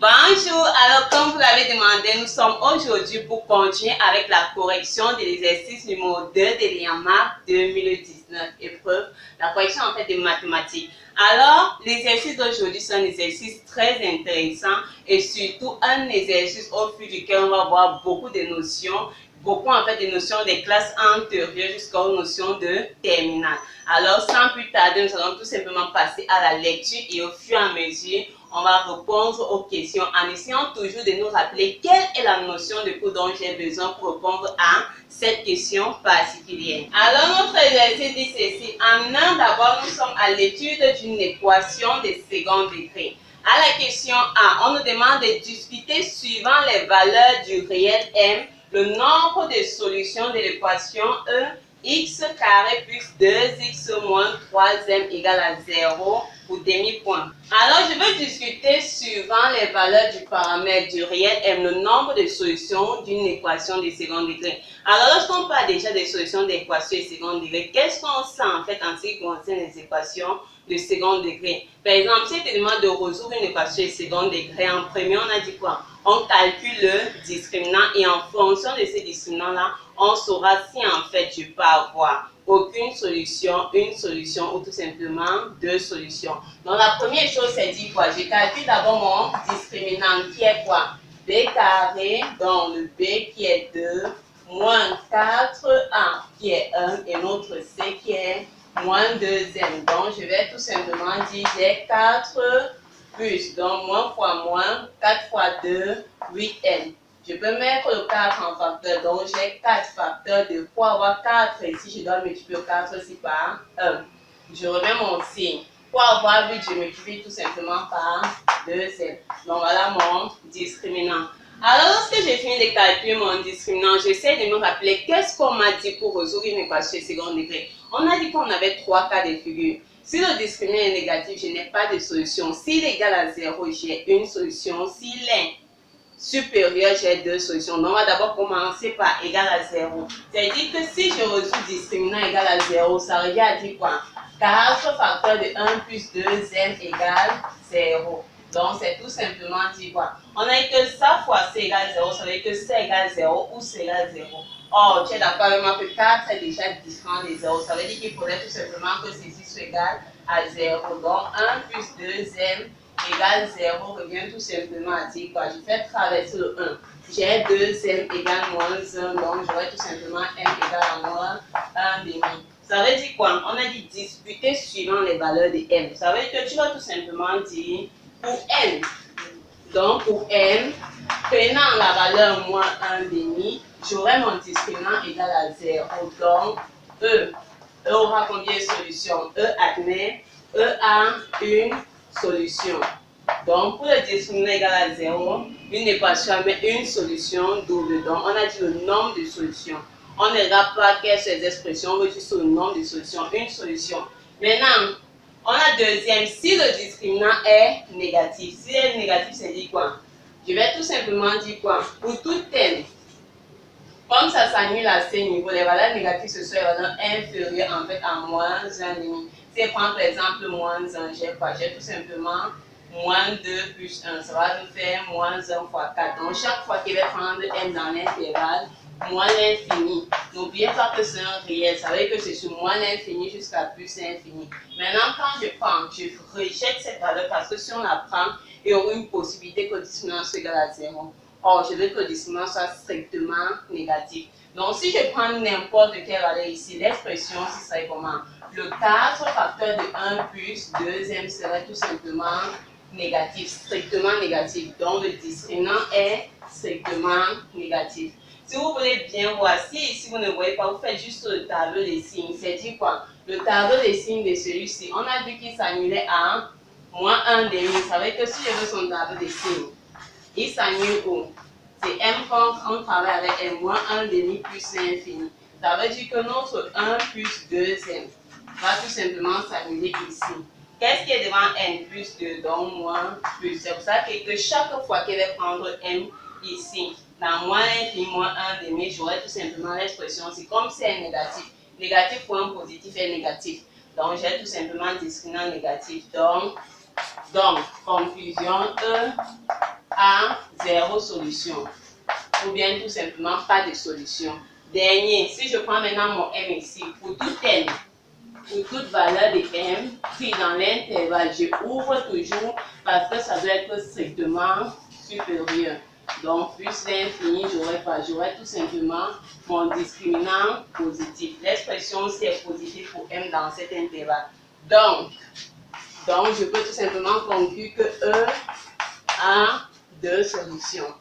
Bonjour, alors comme vous l'avez demandé, nous sommes aujourd'hui pour continuer avec la correction de l'exercice numéro 2 de l'IAMAR 2019, épreuve, la correction en fait des mathématiques. Alors, l'exercice d'aujourd'hui, c'est un exercice très intéressant et surtout un exercice au fil duquel on va voir beaucoup de notions, beaucoup en fait de notions des classes antérieures jusqu'aux notions de terminale. Alors, sans plus tarder, nous allons tout simplement passer à la lecture et au fur et à mesure, on va répondre aux questions en essayant toujours de nous rappeler quelle est la notion de cours dont j'ai besoin pour répondre à cette question particulière. Alors, notre exercice dit ceci. En un, d'abord, nous sommes à l'étude d'une équation de second degré. À la question A, on nous demande de discuter suivant les valeurs du réel M, le nombre de solutions de l'équation E, x carré plus 2x moins 3m égale à 0 pour demi-point. Alors, je veux discuter suivant les valeurs du paramètre du réel M, le nombre de solutions d'une équation de second degré. Alors, lorsqu'on parle déjà des solutions d'équations de second degré, qu'est-ce qu'on sait en fait en ce qui concerne les équations de second degré? Par exemple, si tu demandes de résoudre une équation de second degré, en premier, on a dit quoi? On calcule le discriminant et en fonction de ce discriminant-là, on saura si en fait je peux avoir aucune solution, une solution ou tout simplement deux solutions. Donc la première chose c'est dit quoi? Je calcule d'abord mon discriminant qui est quoi? B carré, donc le B qui est 2, moins 4A qui est 1 et notre C qui est moins 2M. Donc je vais tout simplement dire j'ai 4 plus, donc moins fois moins, 4 fois 2, 8N. Je peux mettre le 4 en facteur, donc j'ai 4 facteurs de pour avoir 4 ici, je dois multiplier 4 aussi par 1. Je remets mon signe. Pour avoir 8, je multiplie tout simplement par 2N. Donc voilà mon discriminant. Alors lorsque j'ai fini de calculer mon discriminant, j'essaie de me rappeler qu'est-ce qu'on m'a dit pour résoudre une équation de second degré. On a dit qu'on avait 3 cas de figure. Si le discriminant est négatif, je n'ai pas de solution. S'il est égal à 0, j'ai une solution. S'il est supérieur, j'ai deux solutions. Donc, on va d'abord commencer par égal à 0. C'est-à-dire que si je résous discriminant égal à 0, ça revient à dire quoi? 4 facteurs de 1 plus 2m égale 0. Donc, c'est tout simplement dire quoi? On a dit que ça fois c égale 0, ça veut dire que c égale 0 ou c égale 0. Or, tu es d'accord avec moi que 4 est déjà différent de 0. Ça veut dire qu'il faudrait tout simplement que ceci soit égal à 0. Donc, 1 plus 2m égale 0 revient tout simplement à dire quoi? Je fais traverser le 1. J'ai 2m égale moins 1, donc j'aurai tout simplement m égale à moins 1 demi. Ça veut dire quoi? On a dit discuter suivant les valeurs de m. Ça veut dire que tu vas tout simplement dire pour n. Donc pour n, prenant la valeur moins 1 demi, j'aurai mon discriminant égal à 0. Donc E aura combien de solutions? E admet, E a une solution. Donc, pour le discriminant égal à 0, une équation avec une solution double. Donc, on a dit le nombre de solutions. On ne regarde pas quelles sont les expressions, on veut juste le nombre de solutions, une solution. Maintenant, on a deuxième, si le discriminant est négatif. Si il est négatif, c'est dit quoi? Je vais tout simplement dire quoi? Pour tout n, comme ça s'annule à ces niveaux, les valeurs négatives, ce sont les valeurs inférieures en fait à moins 1,5. Si je prends par exemple moins 1, j'ai quoi? J'ai tout simplement moins 2 plus 1. Ça va nous faire moins 1 fois 4. Donc chaque fois qu'il va prendre m dans l'intervalle, moins l'infini. N'oubliez pas que c'est un réel. Ça veut dire que c'est sur moins l'infini jusqu'à plus l'infini. Maintenant, quand je prends, je rejette cette valeur parce que si on la prend, il y aura une possibilité que le discriminant soit égal à 0. Or, je veux que le discriminant soit strictement négatif. Donc, si je prends n'importe quelle valeur ici, l'expression, ce serait comment? Le 4 facteur de 1 plus 2m serait tout simplement négatif, strictement négatif. Donc, le discriminant est strictement négatif. Si vous voulez bien voir, si ici vous ne voyez pas, vous faites juste le tableau des signes. C'est dit quoi? Le tableau des signes de celui-ci, on a vu qu'il s'annulait à moins 1 demi. Ça veut dire que si je veux son tableau des signes, il s'annule où? C'est m qu'on travaille avec m moins 1 demi plus l'infini. Ça veut dire que notre 1 plus 2m va tout simplement s'annuler ici. Qu'est-ce qui est devant n plus 2, donc moins plus? C'est pour ça que chaque fois qu'elle va prendre m ici, dans moins l'infini, moins 1 demi, j'aurai tout simplement l'expression, c'est comme si elle est négatif. Négatif pour un positif est négatif. Donc j'ai tout simplement discriminant négatif. Donc conclusion E à 0 solution. Ou bien tout simplement pas de solution. Dernier, si je prends maintenant mon m ici, pour tout n, pour toute valeur de m pris dans l'intervalle, je ouvre toujours parce que ça doit être strictement supérieur. Donc, plus l'infini, j'aurai tout simplement mon discriminant positif. L'expression c'est positif pour m dans cet intervalle. Donc, je peux tout simplement conclure que E a deux solutions.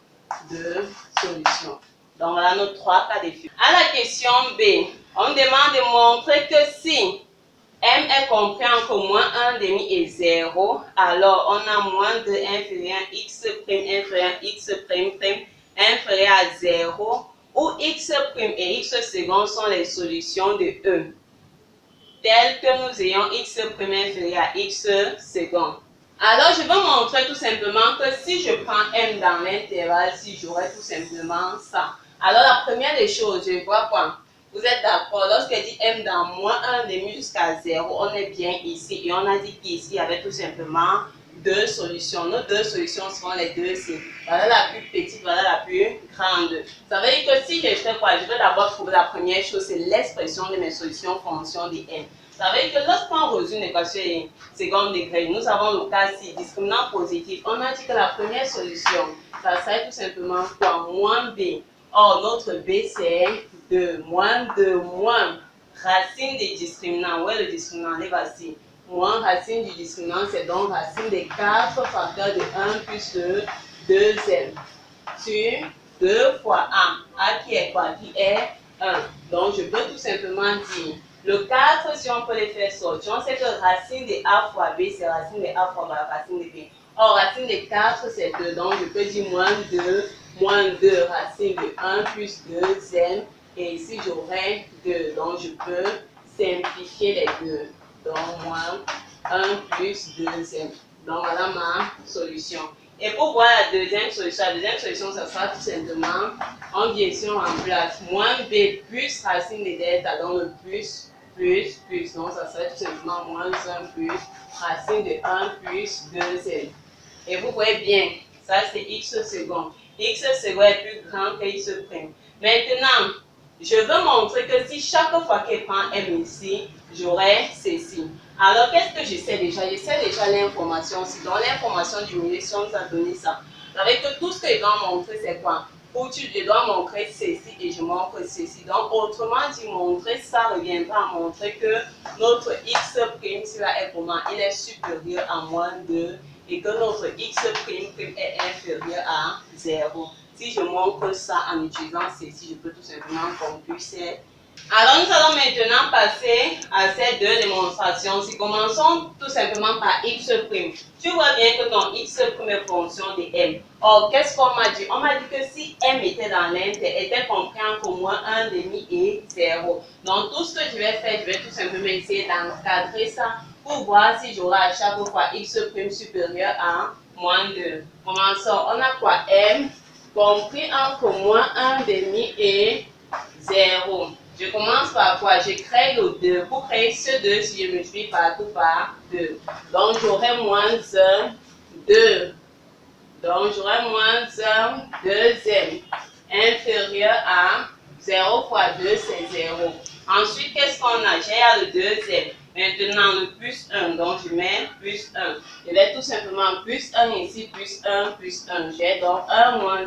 Donc, voilà nos trois cas de figure. À la question B, on demande de montrer que si m est compris entre moins 1,5 et 0, alors on a moins 2 inférieur à x' inférieur à x' inférieur à 0, où x' et x second sont les solutions de E, telles que nous ayons x' inférieur à x second. Alors, je vais montrer tout simplement que si je prends m dans l'intervalle, si j'aurai tout simplement ça. Alors, la première des choses, je vois quoi? Vous êtes d'accord? Lorsqu'elle dit m dans moins 1,5 jusqu'à 0, on est bien ici. Et on a dit qu'ici, il y avait tout simplement deux solutions. Nos deux solutions seront les deux ici. Voilà la plus petite, voilà la plus grande. Ça veut dire que si je fais quoi? Je vais d'abord trouver la première chose, c'est l'expression de mes solutions fonction de m. Ça veut dire que lorsqu'on résout une équation second degré, nous avons le cas ci, discriminant positif. On a dit que la première solution, ça serait tout simplement quoi? Moins b. Or, notre b, c'est 2. Moins 2, moins racine des discriminants. Où est le discriminant? Les voici. Moins racine du discriminant, c'est donc racine des 4 facteurs de 1 plus le deuxième. Sur 2 fois a. A qui est quoi? Qui est 1. Donc, je peux tout simplement dire le 4, si on peut les faire sortir, on sait que racine de a fois b, c'est racine de a fois racine de b. Or, racine de 4, c'est 2. Donc, je peux dire moins 2 racine de 1 plus deuxième. Et ici, j'aurai 2. Donc, je peux simplifier les deux. Donc, moins 1 plus deuxième. Donc, voilà ma solution. Et pour voir la deuxième solution, ça sera tout simplement, on vient ici, on remplace moins b plus racine de delta, donc le plus. Donc, ça serait tout simplement moins 1 plus racine de 1 plus deuxième. Et vous voyez bien, ça c'est x second. X second est plus grand que x prime. Maintenant, je veux montrer que si chaque fois qu'elle prend m ici, j'aurai ceci. Alors, qu'est-ce que je sais déjà? Je sais déjà l'information. Si dans l'information du milieu, si on nous a donné ça, ça veut dire que tout ce que je dois montrer, c'est quoi? Je dois montrer ceci et je montre ceci. Donc, autrement dit, montrer ça reviendra à montrer que notre x prime, si là est comment? Il est supérieur à moins 2 et que notre x prime est inférieur à 0. Si je montre ça en utilisant ceci, je peux tout simplement conclure c'est. Alors, nous allons maintenant passer à ces deux démonstrations. Si commençons tout simplement par x'. Tu vois bien que ton x' est fonction de m. Or, qu'est-ce qu'on m'a dit? On m'a dit que si m était dans l'inter, était compris entre moins 1,5 et 0. Donc, tout ce que je vais faire, je vais tout simplement essayer d'encadrer ça pour voir si j'aurai à chaque fois x' supérieur à moins 2. Commençons. On a quoi? M compris entre moins 1,5 et 0. Je commence par quoi? Je crée le 2. Pour créer ce 2, si je multiplie partout par 2. Donc, j'aurai moins 1, 2. Donc, j'aurai moins 1, deuxième. Inférieur à 0 fois 2, c'est 0. Ensuite, qu'est-ce qu'on a? J'ai le deuxième. Maintenant, le plus 1. Donc, je mets plus 1. Je vais tout simplement plus 1 ici, plus 1, plus 1. J'ai donc 1 moins 1.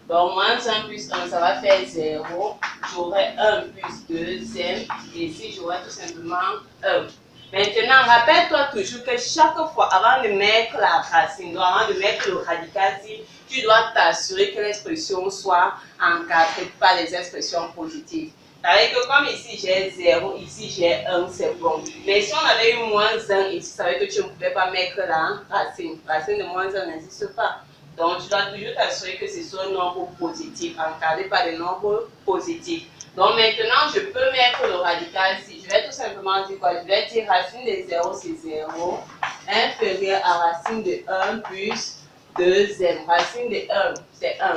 Donc, moins 1 plus 1, ça va faire 0. J'aurai 1 plus deuxième. Et ici, j'aurai tout simplement 1. Maintenant, rappelle-toi toujours que chaque fois, avant de mettre la racine, donc avant de mettre le radical, tu dois t'assurer que l'expression soit encadrée par les expressions positives. C'est-à-dire que comme ici j'ai 0, ici j'ai 1, c'est bon. Mais si on avait eu moins 1 ici, ça veut dire que tu ne pouvais pas mettre la racine. La racine de moins 1 n'existe pas. Donc, tu dois toujours t'assurer que ce soit un nombre positif, encadré par des nombres positifs. Donc, maintenant, je peux mettre le radical ici. Je vais tout simplement dire quoi? Je vais dire racine de 0, c'est 0, inférieur à racine de 1 plus deuxième. Racine de 1, c'est 1.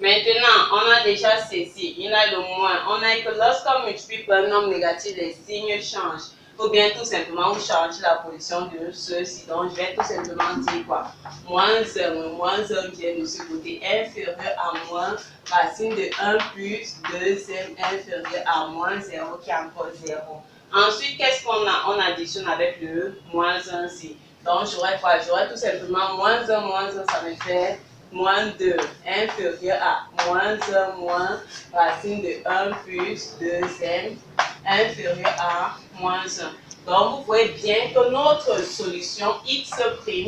Maintenant, on a déjà ceci. Il y a le moins. On a que lorsqu'on multiplie par un nombre négatif, les signes changent. ou bien tout simplement vous changez la position de ceci. Donc je vais tout simplement dire quoi? Moins 1 vient de ce côté inférieur à moins racine de 1 plus deuxième inférieur à moins 0 qui est encore 0. Ensuite, qu'est-ce qu'on a? On additionne avec le moins 1 ici. Donc j'aurai quoi? J'aurai tout simplement moins 1, ça me fait moins 2 inférieur à moins 1 moins racine de 1 plus deuxième inférieur à moins 1. Donc vous voyez bien que notre solution x',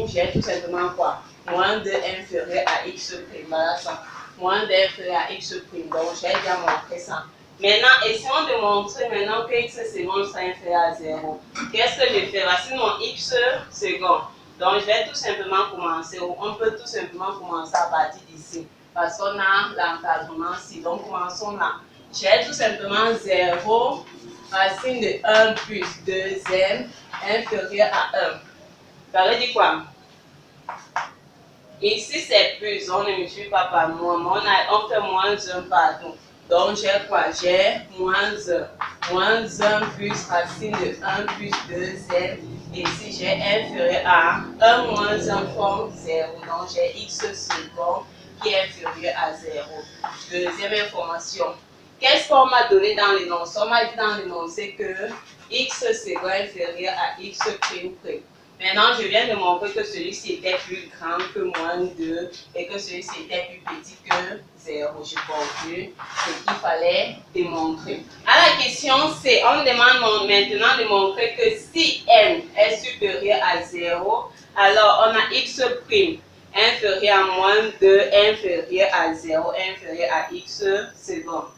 j'ai tout simplement quoi? Moins 2 inférieur à x'. Voilà ça. Moins 2 inférieur à x'. Donc j'ai déjà montré ça. Maintenant, essayons de montrer maintenant que x seconde sera inférieur à 0. Qu'est-ce que je fais? Voici mon x seconde. Donc, je vais tout simplement commencer, on peut tout simplement commencer à partir d'ici. Parce qu'on a l'encadrement ici. Donc, commençons là. J'ai tout simplement 0, racine de 1 plus deuxième inférieur à 1. Ça veut dire quoi? Ici, c'est plus, on ne multiplie pas par moins, mais on fait moins 1 partout. Donc, j'ai quoi? J'ai moins 1. Moins 1 plus racine de 1 plus deuxième. Et ici, j'ai inférieur à 1 moins 1 forme 0. Donc, j'ai x seconde qui est inférieur à 0. Deuxième information. Qu'est-ce qu'on m'a donné dans l'énoncé? On m'a dit dans l'énoncé que x seconde inférieur à x prime. Maintenant, je viens de montrer que celui-ci était plus grand que moins 2 et que celui-ci était plus petit que 0. Je conclue ce qu'il fallait démontrer. À la question C, on me demande maintenant de montrer que si m est supérieur à 0, alors on a x' inférieur à moins 2 inférieur à 0 inférieur à x seconde.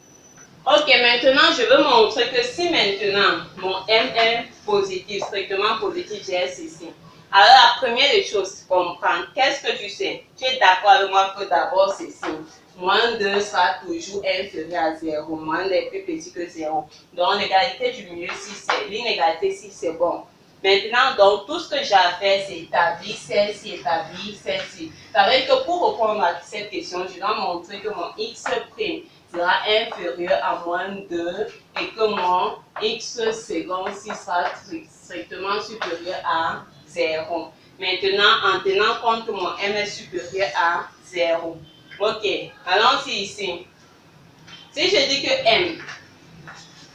Ok, maintenant je veux montrer que si maintenant mon m est positif, strictement positif, j'ai ceci. Alors la première des choses, comprendre, qu'est-ce que tu sais? Tu es d'accord avec moi que d'abord ceci. Moins 2 sera toujours inférieur à 0, moins 2 est plus petit que 0. Donc l'égalité du milieu, si c'est l'inégalité, si c'est bon. Maintenant, donc, tout ce que j'ai à faire, c'est établir celle-ci, établir celle-ci. Ça veut dire que pour répondre à cette question, je dois montrer que mon x' sera inférieur à moins 2 et que mon x seconde sera strictement supérieur à 0. Maintenant, en tenant compte que mon m est supérieur à 0. Ok, allons-y ici. Si je dis que m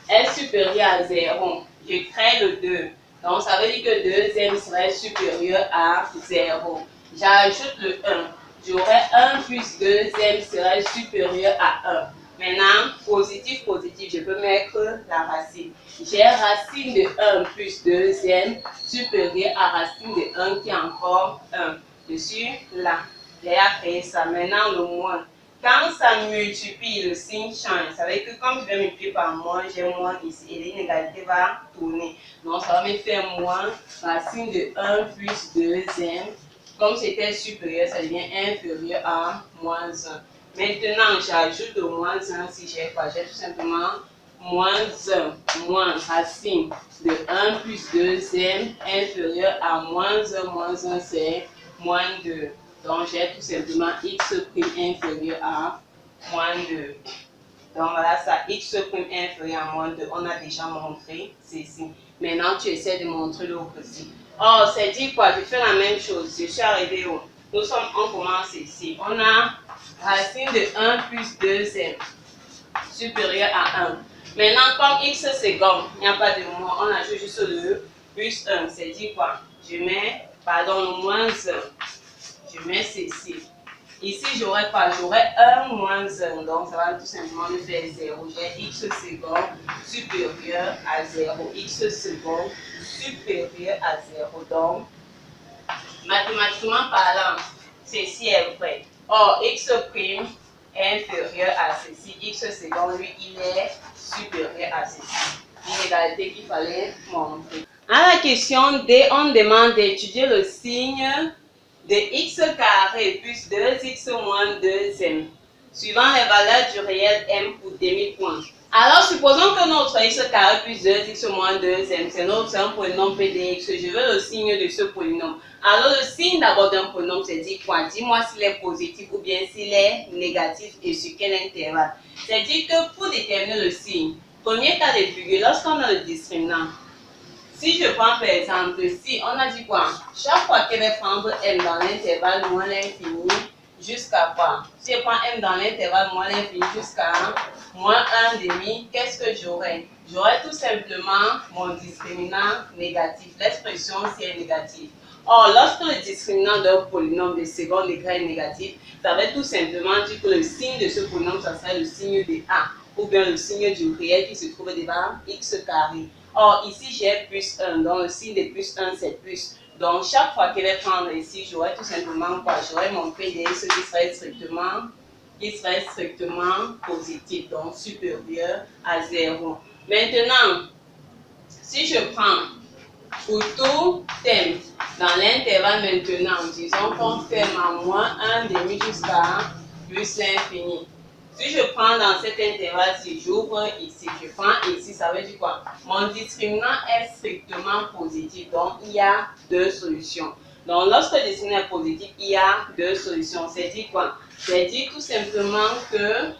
est supérieur à 0, je crée le 2. Donc, ça veut dire que deuxième serait supérieur à 0. J'ajoute le 1. J'aurai 1 plus deuxième serait supérieur à 1. Maintenant, positif, positif, je peux mettre la racine. J'ai racine de 1 plus deuxième supérieur à racine de 1 qui est encore 1. Je suis là. J'ai créé ça. Maintenant, le moins. Quand ça multiplie, le signe change. Ça veut dire que comme je vais multiplier par moins, j'ai moins ici. Et l'inégalité va tourner. Donc, ça va me faire moins racine de 1 plus deuxième. Comme c'était supérieur, ça devient inférieur à moins 1. Maintenant, j'ajoute le moins 1 si j'ai quoi? J'ai tout simplement moins 1 moins racine de 1 plus deuxième inférieur à moins 1 c'est moins 2. Donc, j'ai tout simplement x' inférieur à moins 2. Donc, voilà ça, x' inférieur à moins 2. On a déjà montré ceci. Maintenant, tu essaies de montrer l'autre aussi. Oh, c'est dit quoi? Je fais la même chose. Je suis arrivé où? On commence ici. On a racine de 1 plus deuxième supérieur à 1. Maintenant, comme x seconde, il n'y a pas de moins, on ajoute juste le plus 1. C'est dit quoi? Je mets, pardon, le moins 1. Je mets ceci. Ici, j'aurai quoi? J'aurai 1 moins 1. Donc, ça va tout simplement me faire 0. J'ai x seconde supérieur à 0. X seconde supérieur à 0. Donc, mathématiquement parlant, ceci est vrai. Or, x' est inférieur à ceci. X seconde, lui, il est supérieur à ceci. L'inégalité qu'il fallait montrer. À la question D, on demande d'étudier le signe de x carré plus 2x moins 2m, suivant les valeurs du réel m pour demi-point. Alors, supposons que notre x carré plus 2x moins 2m, c'est un polynôme pdx. Je veux le signe de ce polynôme. Alors, le signe d'abord d'un polynôme, c'est dit quoi? Dis-moi s'il est positif ou bien s'il est négatif et sur quel intervalle. C'est dit que pour déterminer le signe, premier cas de figure, lorsqu'on a le discriminant, Si je prends par exemple, si on a dit quoi? Chaque fois qu'elle va prendre m dans l'intervalle moins l'infini jusqu'à quoi? Si je prends m dans l'intervalle moins l'infini jusqu'à moins 1,5, qu'est-ce que j'aurai? J'aurai tout simplement mon discriminant négatif. L'expression si est négative. Or, lorsque le discriminant d'un polynôme de second degré est négatif, ça veut tout simplement dire que le signe de ce polynôme, ça sera le signe de A, ou bien le signe du réel qui se trouve devant x carré. Or, ici, j'ai plus 1, donc le signe de plus 1, c'est plus. Donc, chaque fois qu'elle va prendre ici, j'aurai tout simplement quoi? J'aurai mon PDX qui serait strictement positif, donc supérieur à 0. Maintenant, si je prends pour tout thème dans l'intervalle maintenant, disons qu'on ferme à moins 1,5 jusqu'à plus l'infini. Si je prends dans cet intervalle, si j'ouvre ici, je prends ici, ça veut dire quoi? Mon discriminant est strictement positif, donc il y a deux solutions. Donc lorsque le discriminant est positif, il y a deux solutions. C'est dit quoi? C'est dit tout simplement que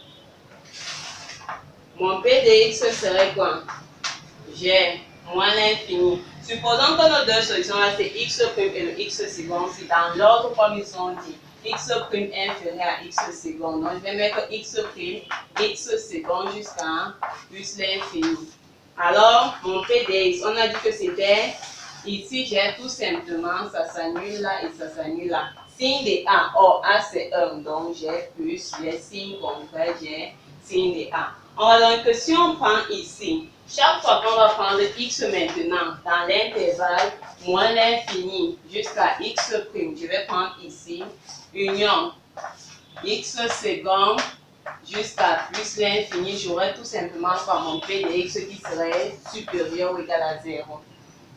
mon PDX serait quoi? J'ai moins l'infini. Supposons que nos deux solutions là, c'est x' et le x second, c'est dans l'ordre comme ils sont dit. X' inférieur à x second. Donc, je vais mettre x' second jusqu'à plus l'infini. Alors, mon PDX, on a dit que c'était, ici, j'ai tout simplement, ça s'annule là et ça s'annule là. Signe de A. Or, A c'est 1, donc j'ai plus, j'ai signe contraire, j'ai signe de A. Alors, donc, si on prend ici, chaque fois qu'on va prendre x maintenant dans l'intervalle moins l'infini jusqu'à x', je vais prendre ici union x second jusqu'à plus l'infini, j'aurai tout simplement par mon p de x qui serait supérieur ou égal à 0.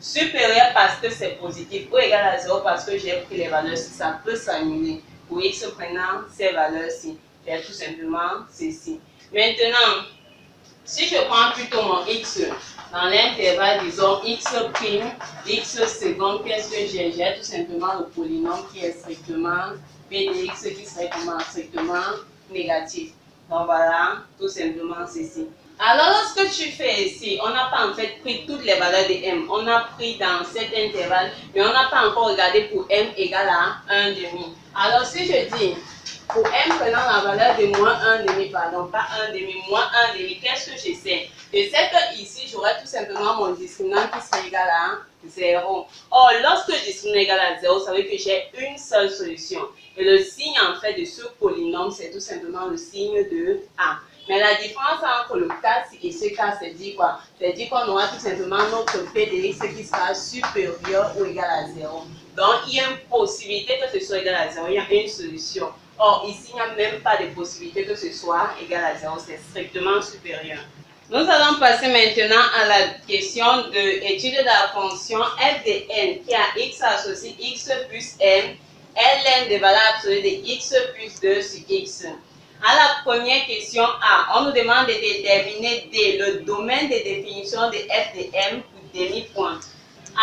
Supérieur parce que c'est positif ou égal à 0 parce que j'ai pris les valeurs ci, ça peut s'annuler. Pour x prenant ces valeurs-ci, j'ai tout simplement ceci. Maintenant, si je prends plutôt mon x dans l'intervalle, disons x', x second, qu'est-ce que j'ai? J'ai tout simplement le polynôme qui est strictement p de x qui serait comment? Strictement négatif. Donc voilà, tout simplement ceci. Alors lorsque tu fais ici, on n'a pas en fait pris toutes les valeurs de m. On a pris dans cet intervalle, mais on n'a pas encore regardé pour m égale à 1,5. Alors si je dis pour m prenant la valeur de moins 1,5, pardon, pas 1,5, moins 1,5, qu'est-ce que je sais? Je sais que ici, j'aurai tout simplement mon discriminant qui serait égal à 0. Or, lorsque le discriminant est égal à 0, ça veut dire que j'ai une seule solution. Et le signe en fait de ce polynôme, c'est tout simplement le signe de A. Mais la différence entre le cas et ce cas, c'est dit quoi? C'est dit qu'on aura tout simplement notre p de x qui sera supérieur ou égal à 0. Donc, il y a une possibilité que ce soit égal à 0, il y a une solution. Or, ici, il n'y a même pas de possibilité que ce soit égal à 0, c'est strictement supérieur. Nous allons passer maintenant à la question de étude de la fonction f de n qui a x associé x plus n, ln de valeur absolue de x plus 2 sur x. À la première question A, on nous demande de déterminer D, le domaine de définition de f de m pour demi-point.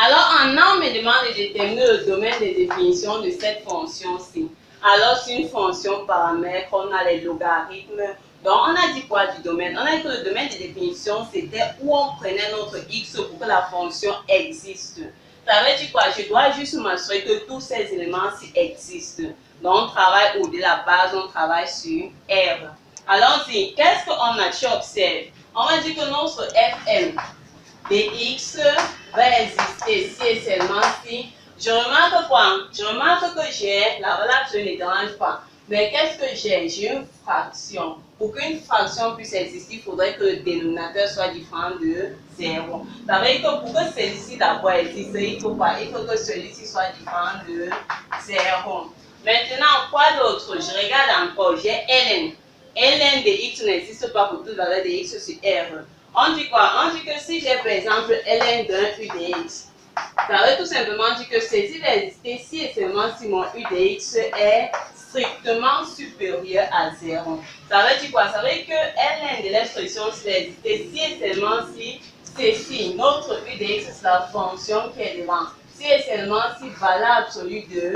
Alors, en A, on me demande de déterminer le domaine de définition de cette fonction-ci. Alors, c'est une fonction paramètre, on a les logarithmes. Donc, on a dit quoi du domaine? On a dit que le domaine de définition, c'était où on prenait notre x pour que la fonction existe. Ça veut dire quoi? Je dois juste m'assurer que tous ces éléments-ci existent. Donc, on travaille au-delà de la base, on travaille sur R. Alors, qu'est-ce qu'on a? Tu observes. On va dire que notre Fm de x va exister si et seulement si. Je remarque quoi? Je remarque que j'ai, la valeur absolue ne dérange pas. Mais qu'est-ce que j'ai? J'ai une fraction. Pour qu'une fraction puisse exister, il faudrait que le dénominateur soit différent de 0. Ça veut dire que pour que celui-ci d'abord existe, il faut quoi? Il faut que celui-ci soit différent de 0. Maintenant, quoi d'autre? Je regarde encore. J'ai ln. Ln de x n'existe pas pour toute valeur de x sur R. On dit quoi? On dit que si j'ai par exemple ln d'un u de x, ça veut tout simplement dire que ceci va exister si et seulement si mon u de x est strictement supérieur à 0. Ça veut dire quoi? Ça veut dire que ln de l'expression va exister si et seulement si ceci, notre u de x, c'est la fonction qui est devant. Si et seulement si valeur absolue de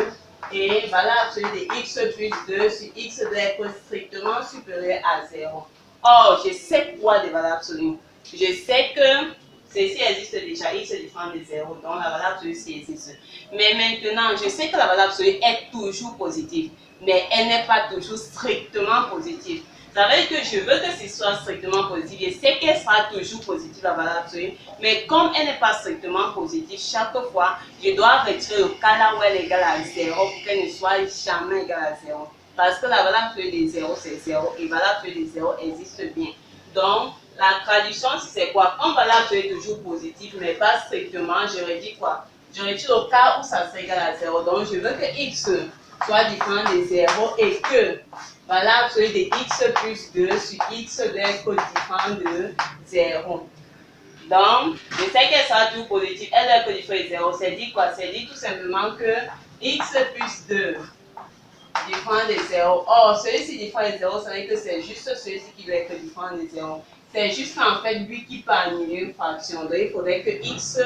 et valeur absolue de x plus 2 sur x doit être strictement supérieur à 0. Or, je sais quoi de valeur absolue? Je sais que ceci existe déjà, x différent de 0, donc la valeur absolue ci existe. Mais maintenant, je sais que la valeur absolue est toujours positive, mais elle n'est pas toujours strictement positive. Ça veut dire que je veux que ce soit strictement positif. Je sais qu'elle sera toujours positive, la valeur absolue, mais comme elle n'est pas strictement positive, chaque fois, je dois retirer le cas là où elle est égale à 0 pour qu'elle ne soit jamais égale à 0. Parce que la valeur absolue de 0, c'est 0, et la valeur absolue de 0 existe bien. Donc, la traduction, c'est quoi? Comme valeur absolue est toujours positive, mais pas strictement, j'aurais dit quoi? J'aurais dit au cas où ça serait égal à 0. Donc, je veux que x soit différent de 0 et que valeur absolue de x plus 2 sur x doit être différent de 0. Donc, je sais qu'elle sera toujours positive, elle doit être différente de 0. C'est dit quoi? C'est dit tout simplement que x plus 2 différent de 0. Or, celui-ci différent de 0, ça veut dire que c'est juste celui-ci qui doit être différent de 0. C'est juste en fait lui qui peut annuler une fraction. Donc, il faudrait que x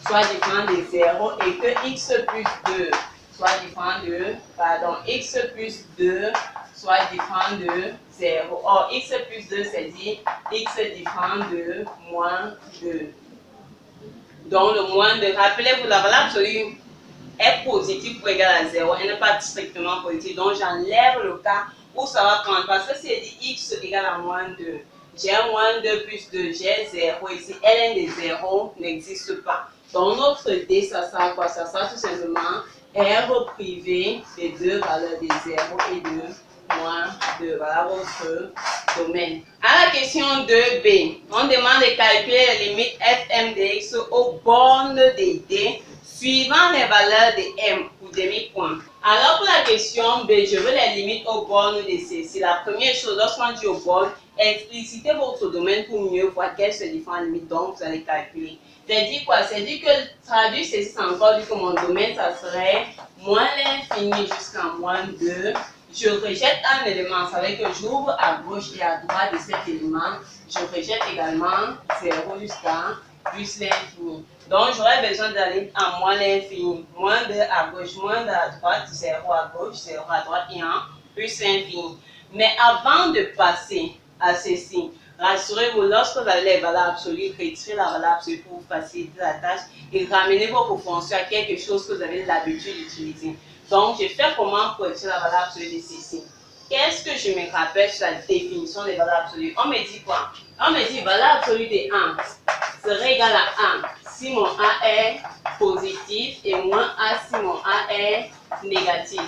soit différent de 0 et que x plus 2 soit différent de, x plus 2 soit différent de 0. Or, x plus 2, c'est dit x différent de moins 2. Donc, le moins 2, rappelez-vous, la valeur absolue est positive pour égal à 0, elle n'est pas strictement positive. Donc, j'enlève le cas où ça va prendre. Parce que si elle dit x égale à moins 2, j'ai moins 2 plus 2, j'ai 0 ici. ln de 0 n'existe pas. Donc, notre d, ça sert à quoi? Ça sert tout simplement R privé des deux valeurs de 0 et de moins 2. Voilà votre domaine. À la question 2b, on demande de calculer les limites fm de x aux bornes de d suivant les valeurs de m ou demi-point. Alors pour la question B, je veux les limites aux bornes de C. C'est la première chose, lorsqu'on dit aux bornes, explicitez votre domaine pour mieux voir quelles sont les différentes limites, donc vous allez calculer. C'est dit quoi? C'est dit que traduire ceci, c'est encore dit que mon domaine, ça serait moins l'infini jusqu'à moins 2. Je rejette un élément, ça veut dire que j'ouvre à gauche et à droite de cet élément. Je rejette également 0 jusqu'à plus l'infini. Donc, j'aurais besoin d'aller à moins l'infini. Moins 2 à gauche, moins 2 à droite, 0 à gauche, 0 à droite et 1 plus l'infini. Mais avant de passer à ceci, rassurez-vous, lorsque vous avez les valeurs absolues, retirez la valeur absolue pour vous faciliter la tâche et ramenez votre fonction à quelque chose que vous avez l'habitude d'utiliser. Donc, je fais comment pour retirer la valeur absolue de ceci. Qu'est-ce que je me rappelle sur la définition des valeurs absolues? On me dit quoi? On me dit valeur absolue de 1 serait égal à 1 si mon A est positif et moins A si mon A est négatif.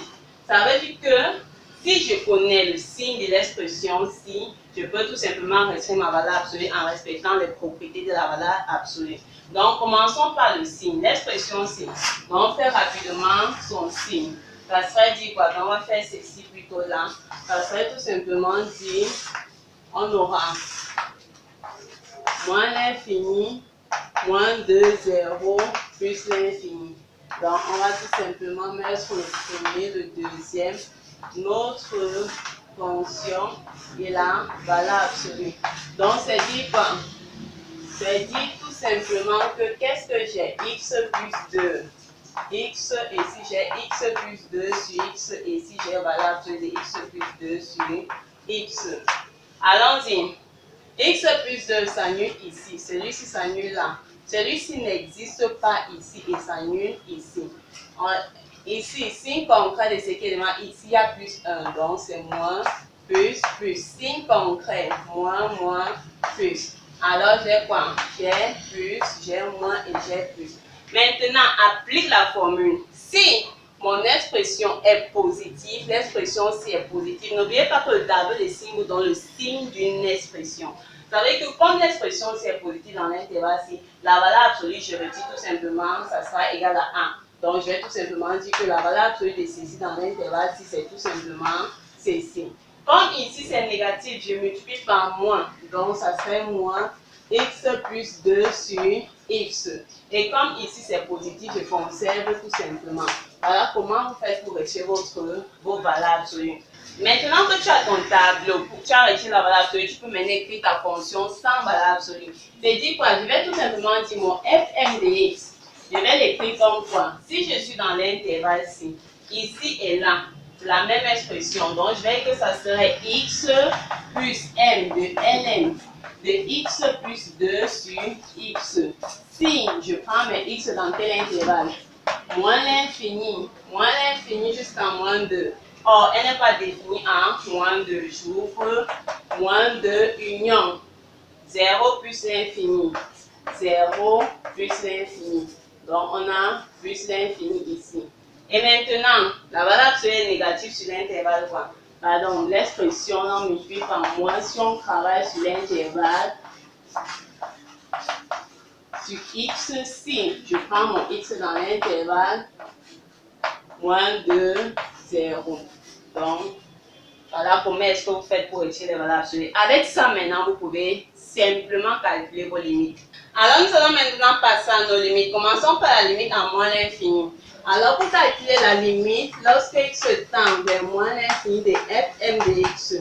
Ça veut dire que si je connais le signe de l'expression si, je peux tout simplement retirer ma valeur absolue en respectant les propriétés de la valeur absolue. Donc, commençons par le signe, l'expression si. Donc, on fait rapidement son signe. Ça serait dit quoi? Donc, on va faire ceci plutôt là. Ça serait tout simplement dit, on aura moins l'infini, moins 2, 0, plus l'infini. Donc, on va tout simplement mettre le premier, le deuxième, notre fonction et la valeur absolue. Donc, c'est dit quoi? C'est dit tout simplement que qu'est-ce que j'ai? X plus 2. X, et si j'ai X plus 2 sur X, et si j'ai valeur absolue de X plus 2 sur X. Allons-y. X plus 2 s'annule ici, celui-ci s'annule là. Celui-ci n'existe pas ici et s'annule ici. Ici, signe concret de ce élément, ici il y a plus 1, donc c'est moins, plus. Signe concret, moins, plus. Alors j'ai quoi? J'ai plus, j'ai moins et j'ai plus. Maintenant, applique la formule. Si mon expression est positive, l'expression si est positive, n'oubliez pas que le tableau des signes vous donne le signe d'une expression. Ça veut dire que comme l'expression si est positive dans l'intervalle si, la valeur absolue, je retire tout simplement, ça sera égal à 1. Donc, je vais tout simplement dire que la valeur absolue de ceci dans l'intervalle si, c'est tout simplement ceci. Comme ici c'est négatif, je multiplie par moins. Donc, ça serait moins x plus 2 sur x. Et comme ici c'est positif, je conserve tout simplement. Voilà comment vous faites pour retirer vos valeurs absolues. Maintenant que tu as ton tableau, pour que tu as retiré la valeur absolue, tu peux maintenant écrire ta fonction sans valeur absolue. C'est dire quoi? Je vais tout simplement dire mon fm de x. Je vais l'écrire comme quoi? Si je suis dans l'intervalle ci, ici et là, la même expression. Donc je vais dire que ça serait x plus m de ln de x plus 2 sur x. Si je prends mes x dans quel intervalle? Moins l'infini jusqu'à moins 2. Or, elle n'est pas définie en moins 2. J'ouvre moins 2 union. 0 plus l'infini. 0 plus l'infini. Donc, on a plus l'infini ici. Et maintenant, la valeur absolue est négative sur l'intervalle quoi? Pardon, l'expression on multiplie par moins si on travaille sur l'intervalle sur x. Si je prends mon x dans l'intervalle moins 2, 0. Donc, voilà comment est-ce que vous faites pour retirer les valeurs absolues. Avec ça, maintenant, vous pouvez simplement calculer vos limites. Alors, nous allons maintenant passer à nos limites. Commençons par la limite en moins l'infini. Alors, pour calculer la limite, lorsque x tend vers moins l'infini de fm de x,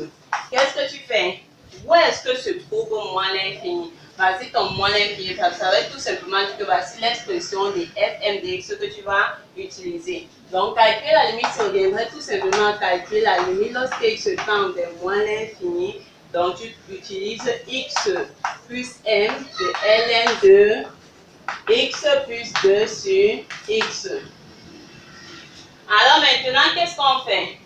qu'est-ce que tu fais? Où est-ce que se trouve moins l'infini? Voici ton moins l'infini. Ça va être tout simplement que voici l'expression de fm de x que tu vas utiliser. Donc, calculer la limite, on viendrait tout simplement à calculer la limite lorsque x tend vers moins l'infini. Donc, tu utilises x plus m de ln de x plus 2 sur x. Alors maintenant, qu'est-ce qu'on fait?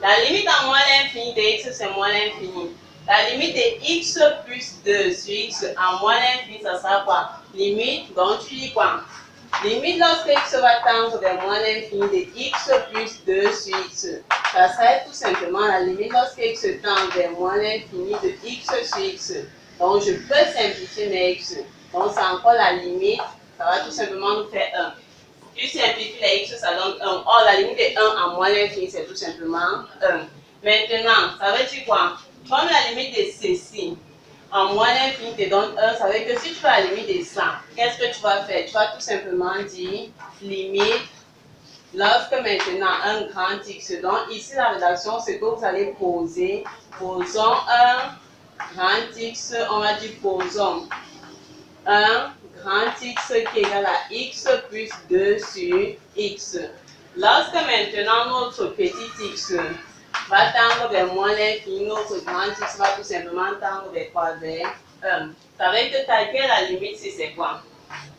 La limite en moins l'infini de x, c'est moins l'infini. La limite de x plus 2 sur x en moins l'infini, ça sera quoi? Limite, donc tu dis quoi? Limite lorsque x va tendre vers moins l'infini de x plus 2 sur x. Ça sera tout simplement la limite lorsque x tend vers moins l'infini de x sur x. Donc je peux simplifier mes x. Donc c'est encore la limite, ça va tout simplement nous faire 1. Tu simplifies les x, ça donne 1. Or, la limite de 1 en moins l'infini, c'est tout simplement 1. Maintenant, ça veut dire quoi? Comme la limite de ceci en moins l'infini te donne 1, ça veut dire que si tu fais la limite de ça, qu'est-ce que tu vas faire? Tu vas tout simplement dire limite lorsque maintenant un grand x. Donc, ici, la rédaction, c'est que vous allez poser. Posons un grand x, on va dire posons un grand x qui est égal à x plus 2 sur x. Lorsque maintenant notre petit x va tendre vers moins l'infini, notre grand x va tout simplement tendre vers quoi? Vers 1. Ça veut dire que calculer la limite, c'est quoi?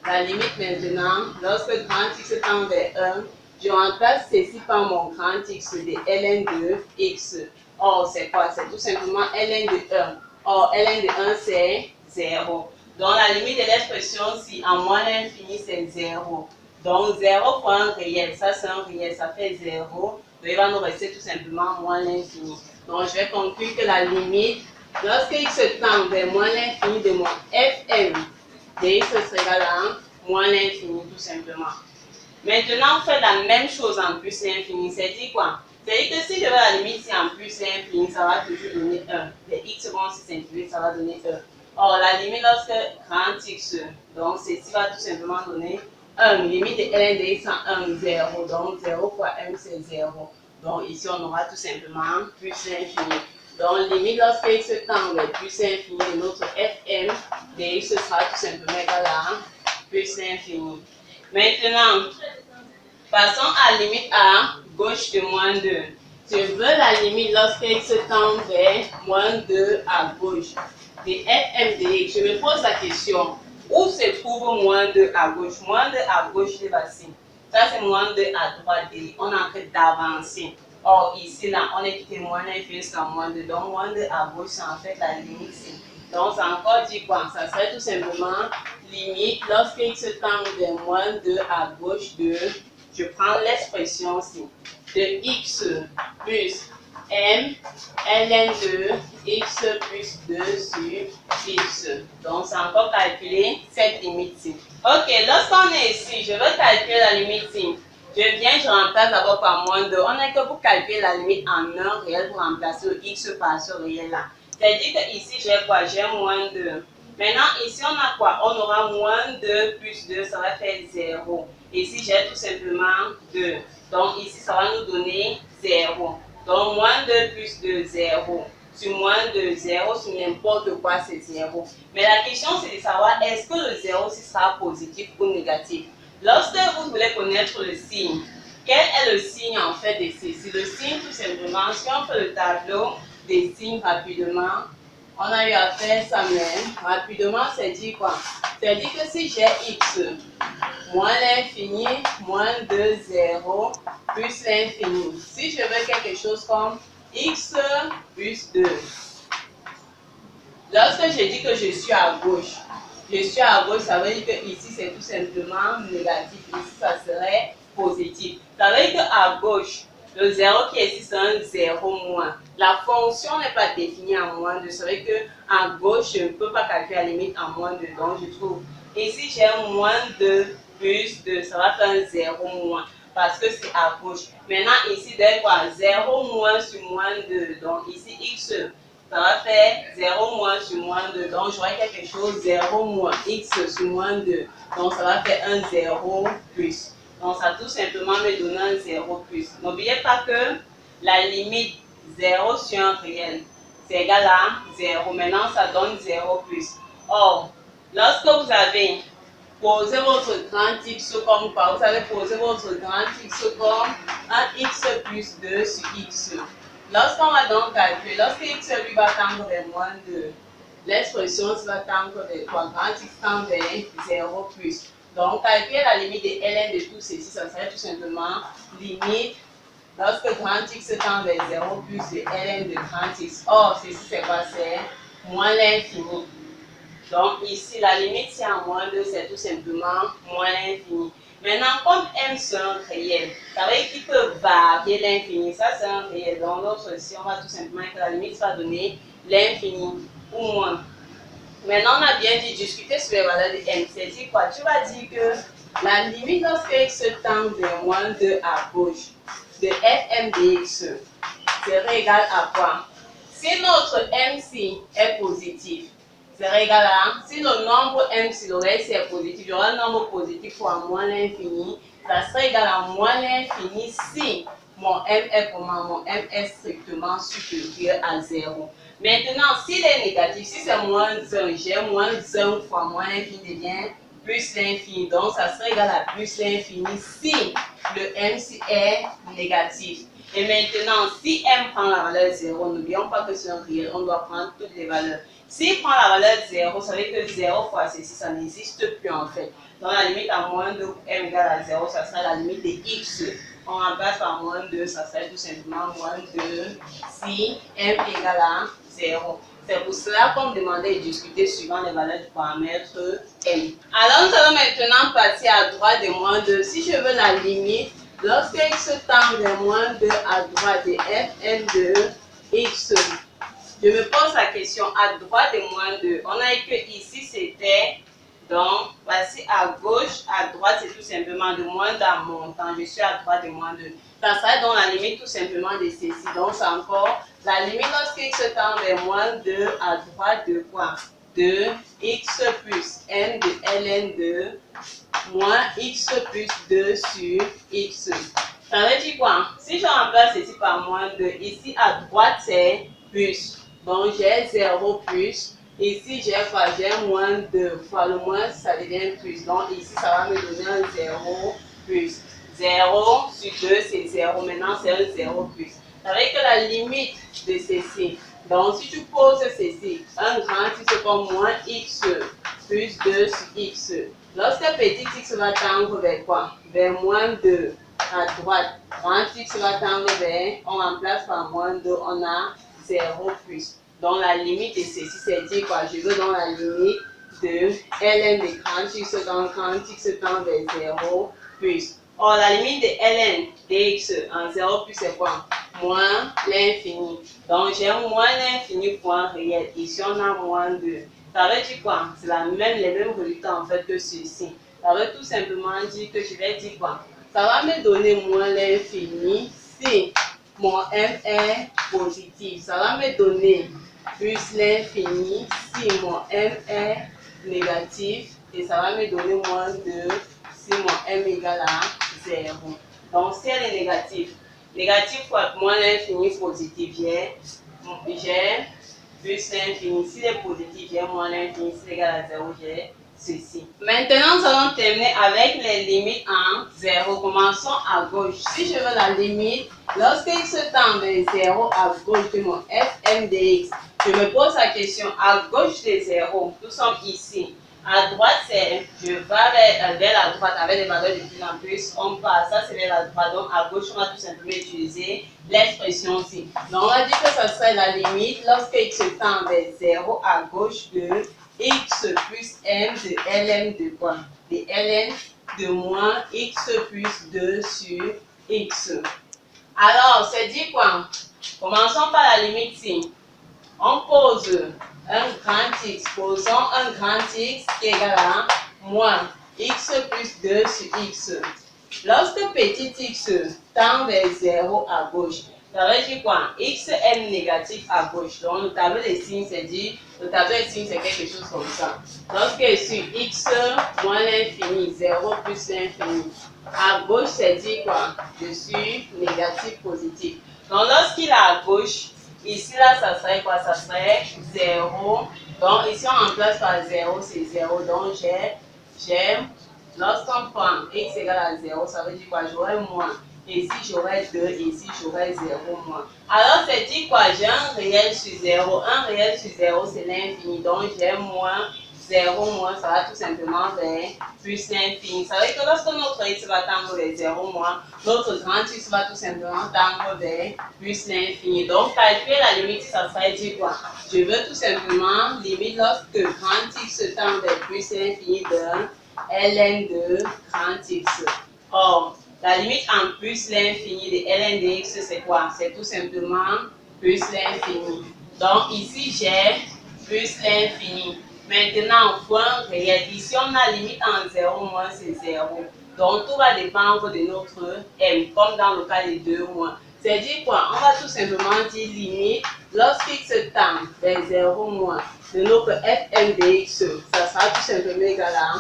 La limite maintenant, lorsque grand x tend vers 1, je remplace ceci par mon grand x de ln de x. Or, c'est quoi? C'est tout simplement ln de 1. Or, ln de 1, c'est 0. Donc, la limite de l'expression, si en moins l'infini, c'est 0. Donc, 0 fois un réel, ça c'est un réel, ça fait 0. Donc, il va nous rester tout simplement moins l'infini. Donc, je vais conclure que la limite, lorsque x tend vers moins l'infini de mon fm, de x sera égal à moins l'infini, tout simplement. Maintenant, on fait la même chose en plus l'infini. C'est-à-dire quoi? C'est-à-dire que si je veux la limite si en plus l'infini, ça va toujours donner 1. Les x vont se simplifier, ça va donner 1. Or, la limite lorsque grand x, donc ceci va tout simplement donner 1. Limite de ln de x en 1, 0. Donc, 0 fois m, c'est 0. Donc, ici, on aura tout simplement plus l'infini. Donc, limite lorsque x tend vers plus l'infini de notre fm, de x sera tout simplement égal à plus l'infini. Maintenant, passons à la limite à gauche de moins 2. Je veux la limite lorsque x tend vers moins 2 à gauche de fm de x. Je me pose la question, où se trouve moins 2 à gauche? Moins 2 à gauche, c'est facile. Ça, c'est moins 2 à droite. On est en train d'avancer. Or, ici, là, on est quitté moins l'infini jusqu'à moins 2. Donc, moins 2 à gauche, c'est en fait la limite ici. Donc, ça encore dit quoi? Ça serait tout simplement limite lorsque x tend vers moins 2 à gauche de, je prends l'expression ici, de x plus m ln de x plus 2 sur x. Donc, c'est encore calculer cette limite-ci. Ok, lorsqu'on est ici, je veux calculer la limite-ci. Je viens, je remplace d'abord par moins 2. On n'est que pour calculer la limite en un réel pour remplacer le x par ce réel-là. C'est-à-dire que ici, j'ai quoi? J'ai moins 2. Maintenant, ici, on a quoi? On aura moins 2 plus 2, ça va faire 0. Ici, j'ai tout simplement 2. Donc, ici, ça va nous donner 0. Donc, moins 2 plus 2, 0. Sur moins 2, 0, sur n'importe quoi, c'est 0. Mais la question, c'est de savoir, est-ce que le 0 sera positif ou négatif? Lorsque vous voulez connaître le signe, quel est le signe en fait de ceci? Le signe, tout simplement, si on fait le tableau des signes rapidement, On a eu à faire ça même. Rapidement, c'est dit quoi? C'est dit que si j'ai x moins l'infini, moins de 0, plus l'infini. Si je veux quelque chose comme x plus 2. Lorsque je dis que je suis à gauche, ça veut dire que ici c'est tout simplement négatif. Ici, ça serait positif. Ça veut dire qu'à gauche, le 0 qui est ici, c'est un 0 moins. La fonction n'est pas définie en moins 2. Ça veut dire qu'à gauche, je ne peux pas calculer la limite en moins 2. Donc, je trouve ici, j'ai moins 2 plus 2. Ça va faire un 0 moins parce que c'est à gauche. Maintenant, ici, dès quoi? 0 moins sur moins 2. Donc, ici, x, ça va faire 0 moins sur moins 2. Donc, j'aurai quelque chose 0 moins x sur moins 2. Donc, ça va faire un 0 plus. Donc, ça tout simplement me donne un 0 plus. N'oubliez pas que la limite 0 sur un réel, c'est égal à 0. Maintenant, ça donne 0 plus. Or, lorsque vous avez posé votre grand x comme quoi, vous avez posé votre grand x comme un x plus 2 sur x. Lorsqu'on va donc calculer, lorsque x lui va tendre vers moins 2, l'expression va tendre vers quoi? Grand x tend vers 0 plus. Donc, calculer la limite de ln de tout ceci, ça serait tout simplement limite lorsque grand x tend vers 0 plus de ln de grand x. Or, ceci c'est quoi? C'est moins l'infini. Donc, ici, la limite c'est en moins 2, c'est tout simplement moins l'infini. Maintenant, comme m c'est un réel, ça veut dire qu'il peut varier l'infini. Ça, c'est un réel. Donc, l'autre ici, on va tout simplement que la limite va donner l'infini ou moins. Maintenant, on a bien dit discuter sur les valeurs de m. C'est-à-dire quoi? Tu vas dire que la limite lorsque x tend vers moins 2 à gauche de fm de x serait égal à quoi? Si notre mc est positif, serait égal à, si le nombre m si le reste est positif, j'aurai un nombre positif fois moins l'infini, ça serait égal à moins l'infini si mon m est comment? Mon m est strictement supérieur à 0. Maintenant, s'il est négatif, si c'est moins 1, j'ai moins 1 fois moins l'infini devient plus l'infini. Donc, ça serait égal à plus l'infini si le m est négatif. Et maintenant, si m prend la valeur 0, n'oublions pas que c'est un réel, on doit prendre toutes les valeurs. S'il prend la valeur 0, ça veut dire que 0 fois ceci, ça n'existe plus en fait. Donc la limite à moins 2, m égale à 0, ça sera la limite de x. On remplace par moins 2, ça serait tout simplement moins 2 si m égale à 0. C'est pour cela qu'on me demandait de discuter suivant les valeurs du paramètre m. Alors nous allons maintenant passer à droite de moins 2. Si je veux la limite, lorsque x tend vers moins 2 à droite de fm de x, je me pose la question à droite de moins 2. On a dit que ici c'était, donc voici à gauche, à droite c'est tout simplement de moins 2 en montant. Je suis à droite de moins 2. Ça serait donc la limite tout simplement de ceci. Donc c'est encore la limite lorsque x tend vers moins 2 à droite de quoi? De x plus m de ln de moins x plus 2 sur x. Ça veut dire quoi? Si je remplace ceci par moins 2, ici à droite c'est plus. Donc j'ai 0 plus. Ici j'ai quoi? J'ai moins 2 fois le moins, ça devient plus. Donc ici ça va me donner un 0 plus. 0 sur 2 c'est 0. Maintenant c'est un 0 plus. Ça veut dire que la limite de ceci. Donc si tu poses ceci, un grand x comme moins x plus 2 sur x. Lorsque petit x va tendre vers quoi? Vers moins 2 à droite. Grand x va tendre vers, on remplace par moins 2, on a 0 plus. Donc la limite de ceci, c'est dire quoi? Je veux dans la limite de ln de grand x, donc grand x tend vers 0 plus. Or la limite de ln dx en 0 plus c'est quoi? Moins l'infini. Donc j'ai moins l'infini pour un réel. Ici on a moins 2. Ça veut dire quoi? C'est les mêmes résultats en fait que ceci. Ça veut tout simplement dire que je vais dire quoi? Ça va me donner moins l'infini si mon m est positif. Ça va me donner plus l'infini si mon m est négatif. Et ça va me donner moins 2 si mon m égale à 0. Donc si elle est négative, négatif fois moins l'infini positif, j'ai plus l'infini. Si est positif, j'ai moins l'infini. Si c'est égal à 0, j'ai ceci. Maintenant, nous allons terminer avec les limites en 0. Commençons à gauche. Si je veux la limite, lorsque x tend vers 0 à gauche de mon fm de x, je me pose la question, à gauche des 0, nous sommes ici. À droite, c'est je vais vers la droite avec des valeurs de plus en plus. On passe, ça c'est vers la droite. Donc à gauche, on va tout simplement utiliser l'expression ci. Donc on va dire que ça serait la limite lorsque x tend vers 0 à gauche de x plus m de ln de quoi? De ln de moins x plus 2 sur x. Alors, c'est dit quoi? Commençons par la limite ci. On pose un grand x, posons un grand x qui est égal à moins x plus 2 sur x. Lorsque petit x tend vers 0 à gauche, ça veut dire quoi? X est négatif à gauche. Donc le tableau des signes, c'est dit, le tableau des signes, c'est quelque chose comme ça. Lorsque je suis x moins l'infini, 0 plus l'infini, à gauche, c'est dit quoi? Je suis négatif positif. Donc lorsqu'il est à gauche, ici, là, ça serait quoi? Ça serait 0. Donc, ici, on remplace par 0, c'est 0. Donc, j'ai, lorsqu'on prend x égale à 0, ça veut dire quoi? J'aurai moins. Ici, j'aurai 2. Ici, j'aurai 0 moins. Alors, c'est dit quoi? J'ai un réel sur 0. Un réel sur 0, c'est l'infini. Donc, j'ai moins 0 moins, ça va tout simplement vers plus l'infini. Ça veut dire que lorsque notre x va tendre vers 0 moins, notre grand x va tout simplement tendre vers plus l'infini. Donc, calculer la limite, ça serait dire quoi? Je veux tout simplement limite lorsque grand x tend vers plus l'infini de ln de grand x. Or, la limite en plus l'infini de ln de x, c'est quoi? C'est tout simplement plus l'infini. Donc, ici, j'ai plus l'infini. Maintenant, on voit réel. Ici, on a limite en 0 moins, c'est 0. Donc, tout va dépendre de notre m, comme dans le cas des 2 moins. C'est-à-dire quoi? On va tout simplement dire limite lorsqu'x tend vers 0 moins de notre fm de x, ça sera tout simplement égal à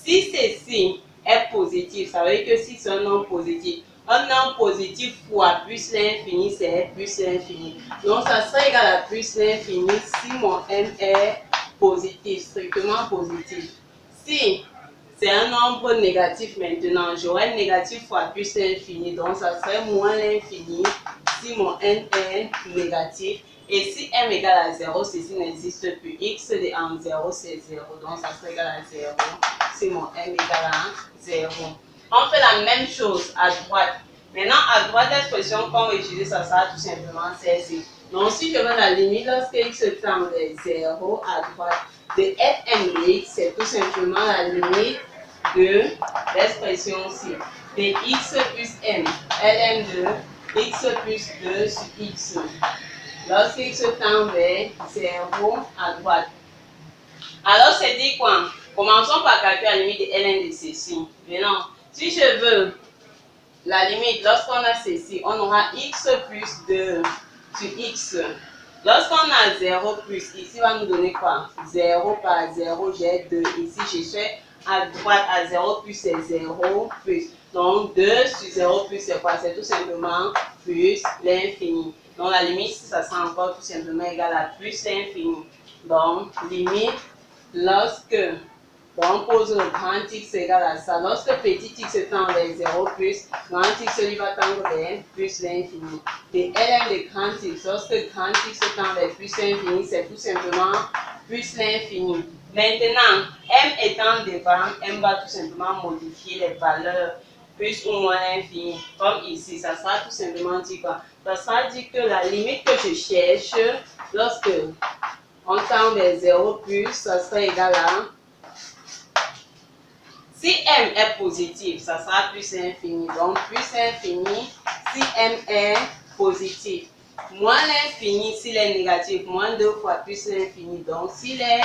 si ceci est positif, ça veut dire que si c'est un nombre positif, un nombre positif fois plus l'infini, c'est plus l'infini. Donc, ça serait égal à plus l'infini si mon m est positif, strictement positif. Si c'est un nombre négatif maintenant, j'aurai négatif fois plus l'infini, donc ça serait moins l'infini si mon n est négatif. Et si m égale à 0, ceci n'existe plus. X en 0, c'est 0, donc ça serait égal à 0 si mon m égale à 0. On fait la même chose à droite. Maintenant, à droite, l'expression qu'on va utiliser, ça sera tout simplement celle-ci. Donc, si je veux la limite lorsque x tend vers 0 à droite de fm de x, c'est tout simplement la limite de l'expression-ci. De x plus m, ln de x plus 2 sur x. Lorsque x tend vers 0 à droite. Alors, c'est dit quoi? Commençons par calculer la limite de ln de ceci. Maintenant, si je veux la limite, lorsqu'on a ceci, on aura x plus 2 sur x. Lorsqu'on a 0 plus, ici va nous donner quoi? 0 par 0, j'ai 2. Ici, je suis à droite, à 0 plus, c'est 0 plus. Donc, 2 sur 0 plus, c'est quoi? C'est tout simplement plus l'infini. Donc, la limite, ça sera encore tout simplement égal à plus l'infini. Donc, limite, lorsque on pose le grand x égale à ça. Lorsque petit x tend vers 0 plus, grand x lui va tendre vers plus l'infini. Et ln de grand x, lorsque grand x tend vers plus l'infini, c'est tout simplement plus l'infini. Maintenant, m étant devant, m va tout simplement modifier les valeurs plus ou moins l'infini. Comme ici, ça sera tout simplement dit quoi? Ça sera dit que la limite que je cherche, lorsque on tend vers 0 plus, ça serait égal à si m est positif, ça sera plus l'infini. Donc, plus l'infini si m est positif. Moins l'infini s'il est négatif. Moins 2 fois plus l'infini. Donc, s'il est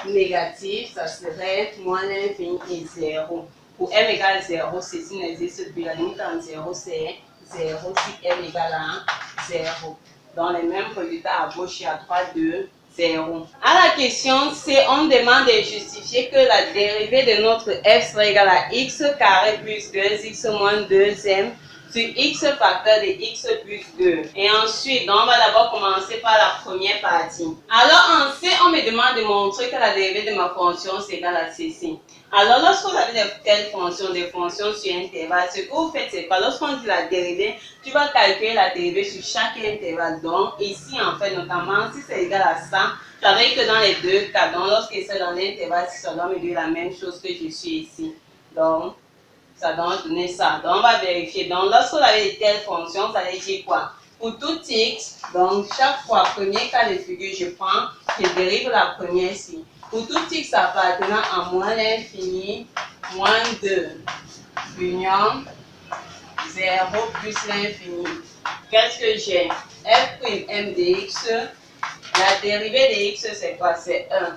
négatif, ça serait moins l'infini et 0. Pour m égale 0, ceci n'existe plus. La limite en 0, c'est 0 si m égale à 0. Donc, les mêmes résultats à gauche et à droite de 0. À la question C, on demande de justifier que la dérivée de notre f sera égale à x carré plus 2x moins 2m sur x facteur de x plus 2. Et ensuite, donc on va d'abord commencer par la première partie. Alors en C, on me demande de montrer que la dérivée de ma fonction c'est égale à ceci. Alors, lorsque vous avez telles fonctions, des fonctions sur intervalle, ce que vous faites, c'est quoi? Lorsqu'on dit la dérivée, tu vas calculer la dérivée sur chaque intervalle. Donc, ici, en fait, notamment, si c'est égal à 100, ça veut dire que dans les deux cas, donc lorsque c'est dans l'intervalle, ça doit me dire la même chose que je suis ici. Donc, ça doit donner ça. Donc, on va vérifier. Donc, lorsque vous avez de telles fonctions, ça veut dire quoi? Pour tout x, donc chaque fois, premier cas de figure, je dérive la première ici. Pour tout x appartenant à moins l'infini, moins 2, union 0 plus l'infini. Qu'est-ce que j'ai? F'(m) de x, la dérivée de x, c'est quoi? C'est 1.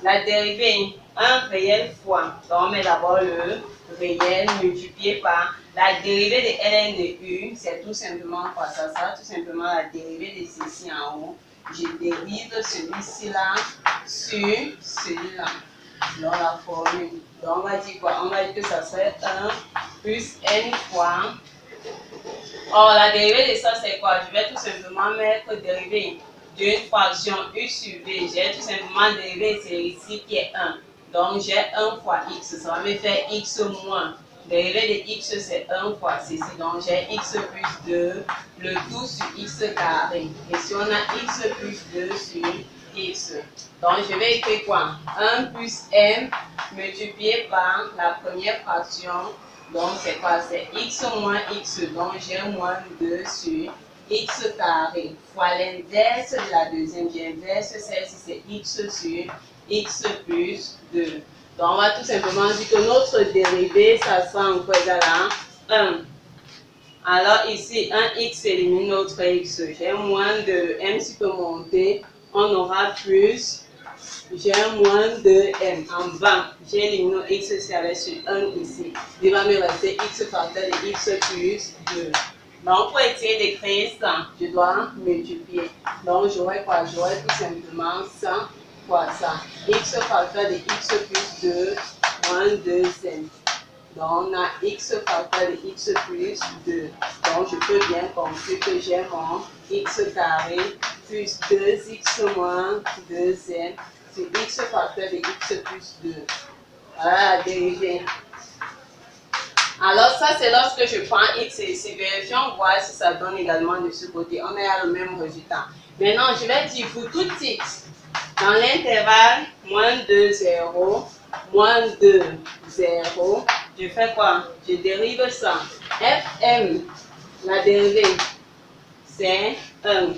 La dérivée, 1 réel fois, donc on met d'abord le réel multiplié par la dérivée de ln de u, c'est tout simplement quoi? Ça sera tout simplement la dérivée de ceci en haut. Je dérive celui-ci là sur celui-là dans la formule. Donc on va dire quoi? On va dire que ça serait 1 plus n fois. Or la dérivée de ça c'est quoi? Je vais tout simplement mettre dérivée d'une fraction u sur v. J'ai tout simplement dérivé, c'est ici qui est 1. Donc j'ai 1 fois x, ça va me faire x moins. Dérivée de x c'est 1 fois ceci. Donc j'ai x plus 2, le tout sur x carré. Et si on a x plus 2 sur x. Donc je vais écrire quoi? 1 plus m multiplié par la première fraction. Donc c'est quoi? C'est x moins x. Donc j'ai moins 2 sur x carré fois l'inverse de la deuxième. J'inverse celle-ci, c'est x sur x plus 2. Donc on va tout simplement dire que notre dérivée, ça sera encore égal à 1. Alors ici, 1x élimine notre x. J'ai moins de m qui peut monter. On aura plus. J'ai moins de m. En bas, j'ai éliminé x, c'est avec sur 1 ici. Il va me rester x facteur de x plus 2. Donc, pour essayer de créer ça, je dois multiplier. Donc, j'aurai quoi? J'aurai tout simplement ça fois ça. X facteur de x plus 2 moins 2m. Donc, on a x facteur de x plus 2. Donc, je peux bien conclure que j'ai mon x carré plus 2x moins 2m sur x facteur de x plus 2. Voilà la dérivée. Alors ça c'est lorsque je prends x et ici, vérifions voir si ça donne également de ce côté. On est à le même résultat. Maintenant je vais dire pour tout x, dans l'intervalle moins 2, 0, moins 2, 0, je fais quoi? Je dérive ça. Fm, la dérivée, c'est 1.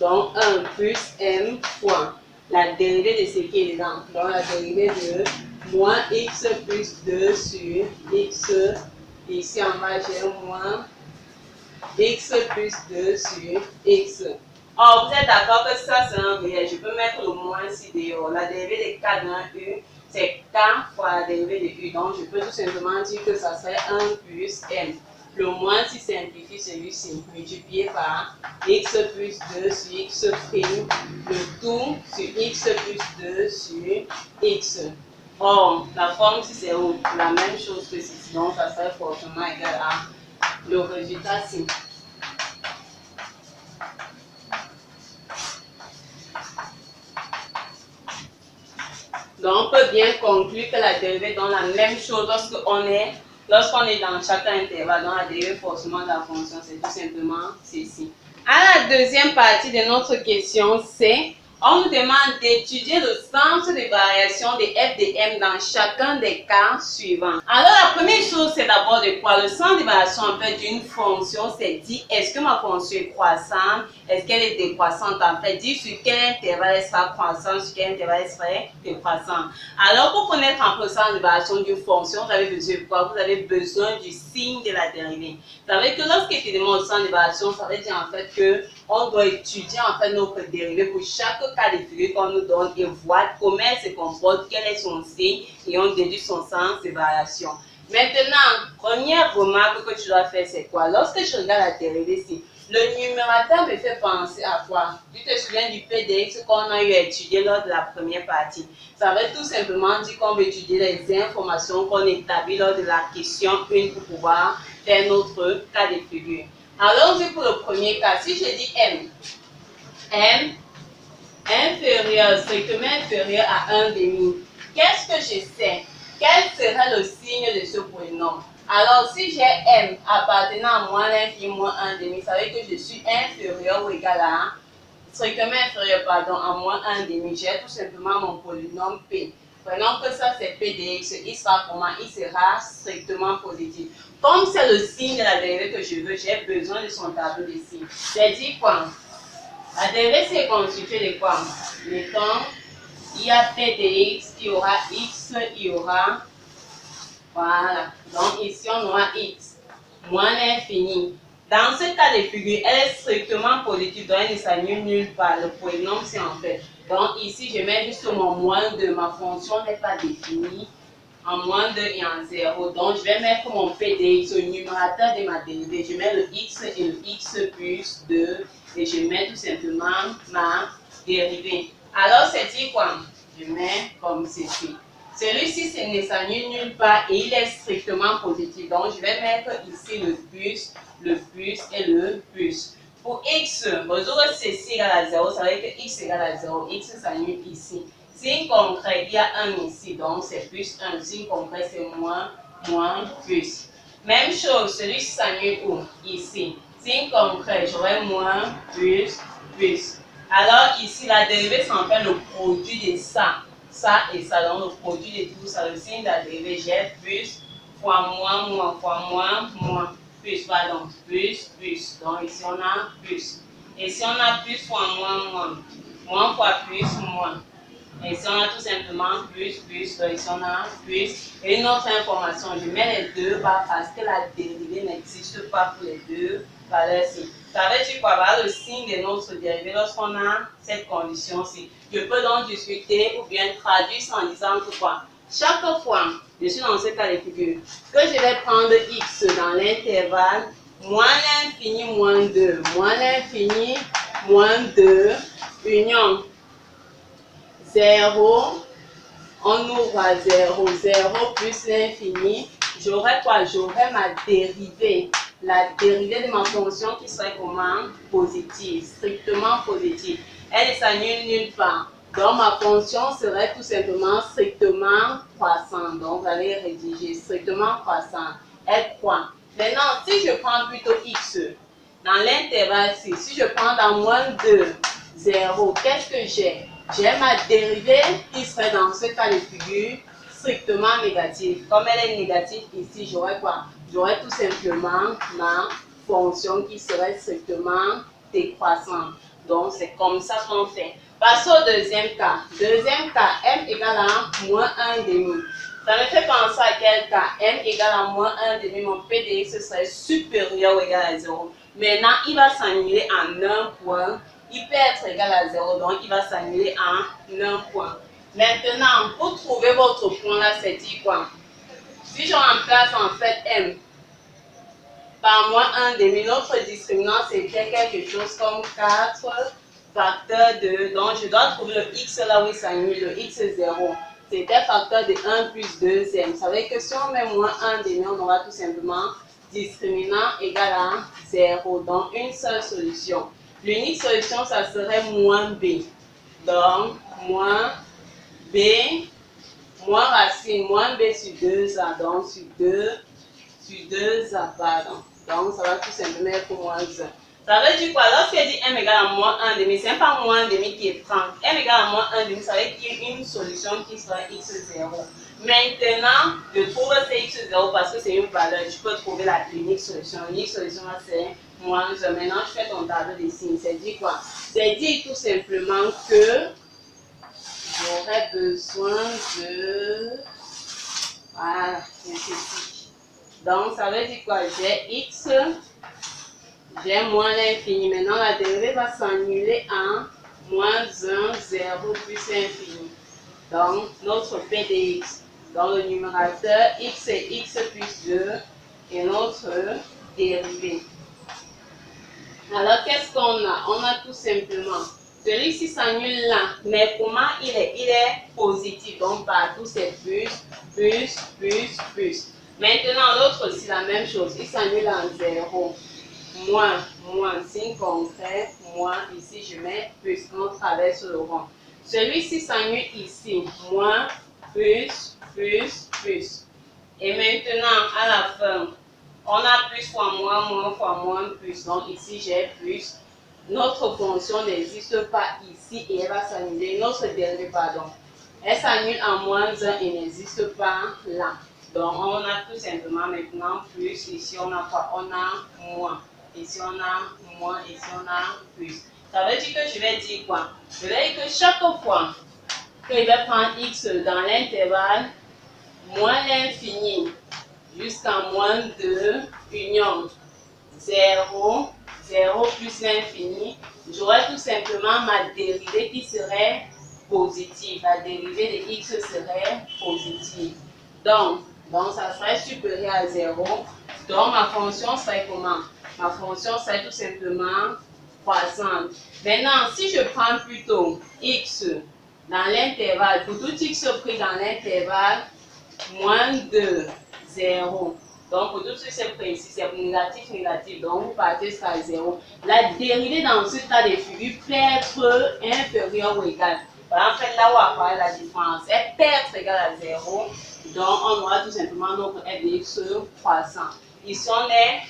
Donc 1 plus m fois la dérivée de ce qui est dedans. Donc la dérivée de moins x plus 2 sur x. Ici en bas, j'ai moins x plus 2 sur x. Or, vous êtes d'accord que ça, c'est un réel. Je peux mettre le moins ici dehors. La dérivée de k d'un u, c'est k fois la dérivée de u. Donc, je peux tout simplement dire que ça serait 1 plus m. Le moins si simplifie celui-ci, multiplié par x plus 2 sur x prime, le tout sur x plus 2 sur x. Or, la forme si c'est la même chose que ceci, donc ça serait forcément égal à le résultat ci. Donc, on peut bien conclure que la dérivée donne la même chose lorsqu'on est dans chaque intervalle. Dans la dérivée forcément de la fonction, c'est tout simplement ceci. À la deuxième partie de notre question, c'est on nous demande d'étudier le sens de variation de f de m dans chacun des cas suivants. Alors la première chose, c'est d'abord de quoi? Le sens de variation en fait d'une fonction, c'est dit est-ce que ma fonction est croissante, est-ce qu'elle est décroissante en fait, dit sur quel intervalle elle sera croissante, sur quel intervalle elle sera décroissante. Alors pour connaître un peu le sens de variation d'une fonction, vous avez besoin de quoi? Vous avez besoin du signe de la dérivée. Ça veut dire que lorsque tu demandes le sens de variation, ça veut dire en fait que on doit étudier en fait notre dérivée pour chaque cas de figure qu'on nous donne et voir comment elle se comporte, quel est son signe et on déduit son sens de variation. Maintenant, première remarque que tu dois faire, c'est quoi? Lorsque je regarde la dérivée ici, le numérateur me fait penser à quoi? Tu te souviens du P de x qu'on a eu à étudier lors de la première partie. Ça veut tout simplement dire qu'on veut étudier les informations qu'on établit lors de la question 1 pour pouvoir faire notre cas de figure. Allons-y pour le premier cas. Si je dis m inférieur, strictement inférieur à 1,5, qu'est-ce que je sais? quel serait le signe de ce polynôme? Alors, si j'ai m appartenant à moins l'infini moins 1 demi, ça veut dire que je suis inférieur ou égal à, strictement inférieur, pardon, à moins 1 demi. J'ai tout simplement mon polynôme P. Prenons que ça c'est P de x, il sera comment? Il sera strictement positif. Comme c'est le signe de la dérivée que je veux, j'ai besoin de son tableau de signes. J'ai dit quoi? La dérivée c'est constituée de quoi? Mettons, il y a P de x, il y aura x, il y aura, voilà. Donc ici on aura x, moins l'infini. Dans ce cas de figure, elle est strictement positive, donc elle ne s'annule nulle part. Le polynôme c'est en fait. Donc ici je mets juste mon moins 2, ma fonction n'est pas définie. En moins 2 et en 0. Donc, je vais mettre mon P de x au numérateur de ma dérivée. Je mets le x et le x plus 2 et je mets tout simplement ma dérivée. Alors, c'est dit quoi? Je mets comme ceci. Celui-ci ne s'annule nulle part et il est strictement positif. Donc, je vais mettre ici le plus et le plus. Pour x, résoudre ceci égale à 0, ça veut dire que x égale à 0. X s'annule ici. Signe concret, il y a 1 ici, donc c'est plus 1. Signe concret, c'est moins, plus. Même chose, celui-ci s'annule où? Ici. Signe concret, j'aurai moins, plus. Alors ici, la dérivée, c'est en fait le produit de ça et ça. Donc le produit de tout ça, le signe de la dérivée, j'ai plus, fois moins, fois moins, plus, pardon, plus. Donc ici, on a plus. Et si on a plus fois moins fois plus, moins. Et ici, on a tout simplement plus, donc ici, on a plus. Et une autre information, je mets les deux barres parce que la dérivée n'existe pas pour les deux valeurs-ci. Ça veut dire quoi? Voilà le signe de notre dérivée lorsqu'on a cette condition-ci. Je peux donc discuter ou bien traduire ça en disant que quoi? Chaque fois, je suis dans ce cas de figure, que je vais prendre x dans l'intervalle, moins l'infini, moins 2, moins l'infini, moins 2, union 0, on ouvre à 0, 0 plus l'infini, j'aurai quoi? J'aurai ma dérivée. La dérivée de ma fonction qui serait comment? Positive, strictement positive. Elle ne s'annule nulle part. Donc ma fonction serait tout simplement strictement croissante. Donc vous allez rédiger strictement croissante. Elle croît. Maintenant, si je prends plutôt x dans l'intervalle 6, si je prends dans moins 2, 0, qu'est-ce que j'ai? J'ai ma dérivée qui serait dans ce cas de figure strictement négative. Comme elle est négative ici, j'aurais quoi? J'aurais tout simplement ma fonction qui serait strictement décroissante. Donc c'est comme ça qu'on fait. Passons au deuxième cas. Deuxième cas, m égale à moins 1,5. Ça me fait penser à quel cas? M égale à moins 1,5. Mon P de x serait supérieur ou égal à 0. Maintenant, il va s'annuler en un point. Il peut être égal à 0, donc il va s'annuler en un point. Maintenant, pour trouver votre point là, c'est dit quoi? Si je remplace en fait m par moins 1,5, notre discriminant c'était quelque chose comme 4 facteur de. Donc je dois trouver le x là où il s'annule, le x 0. C'était facteur de 1 plus 2m. Ça veut dire que si on met moins 1,5, on aura tout simplement discriminant égal à 0. Donc une seule solution. L'unique solution, ça serait moins b. Donc, moins b, moins racine, moins b sur 2a, donc sur 2a, pardon. Donc, ça va tout simplement être moins 1. Ça veut dire quoi? Lorsqu'il dit m égale à moins 1,5, ce n'est pas moins 1,5 qui est franc. M égale à moins 1,5, ça veut dire qu'il y a une solution qui sera x0. Maintenant, je trouve c'est x0 parce que c'est une valeur. Je peux trouver la l'unique solution. L'unique solution, c'est moins 1. Maintenant, je fais ton tableau des signes. C'est dit quoi? C'est dit tout simplement que j'aurais besoin de. Voilà, c'est ceci. Donc, ça veut dire quoi? J'ai x. J'ai moins l'infini. Maintenant, la dérivée va s'annuler en moins 1, 0 plus l'infini. Donc, notre P de x. Dans le numérateur, x est x plus 2 et notre dérivée. Alors, qu'est-ce qu'on a? On a tout simplement, celui-ci s'annule là, mais comment il est? Il est positif, donc partout c'est plus. Maintenant, l'autre aussi la même chose, il s'annule en 0. Moins, signe concret, moins, ici je mets plus, on traverse le rond. Celui-ci s'annule ici, moins, plus. plus. Et maintenant, à la fin, on a plus fois moins, plus. Donc ici, j'ai plus. Notre fonction n'existe pas ici et elle va s'annuler. Notre dérivée, pardon. Elle s'annule en moins 1 et n'existe pas là. Donc on a tout simplement maintenant plus. Ici, on a quoi? On a moins. Ici, on a moins. Ici, on a plus. Ça veut dire que je vais dire quoi? Je vais dire que chaque fois que je vais prendre x dans l'intervalle moins l'infini jusqu'à moins 2 union 0, 0 plus l'infini, j'aurai tout simplement ma dérivée qui serait positive. La dérivée de x serait positive. Donc ça serait supérieur à 0. Donc ma fonction serait comment? Ma fonction serait tout simplement croissante. Maintenant, si je prends plutôt x dans l'intervalle, pour tout x pris dans l'intervalle, moins 2, 0. Donc, pour tout ce qui est précis, c'est négatif, négatif. Donc, vous partez jusqu'à 0. La dérivée dans ce cas de figure peut être inférieure ou égale. En fait, là où apparaît la différence, elle peut être égale à 0. Donc, on aura tout simplement notre f de x croissant. Ici, on est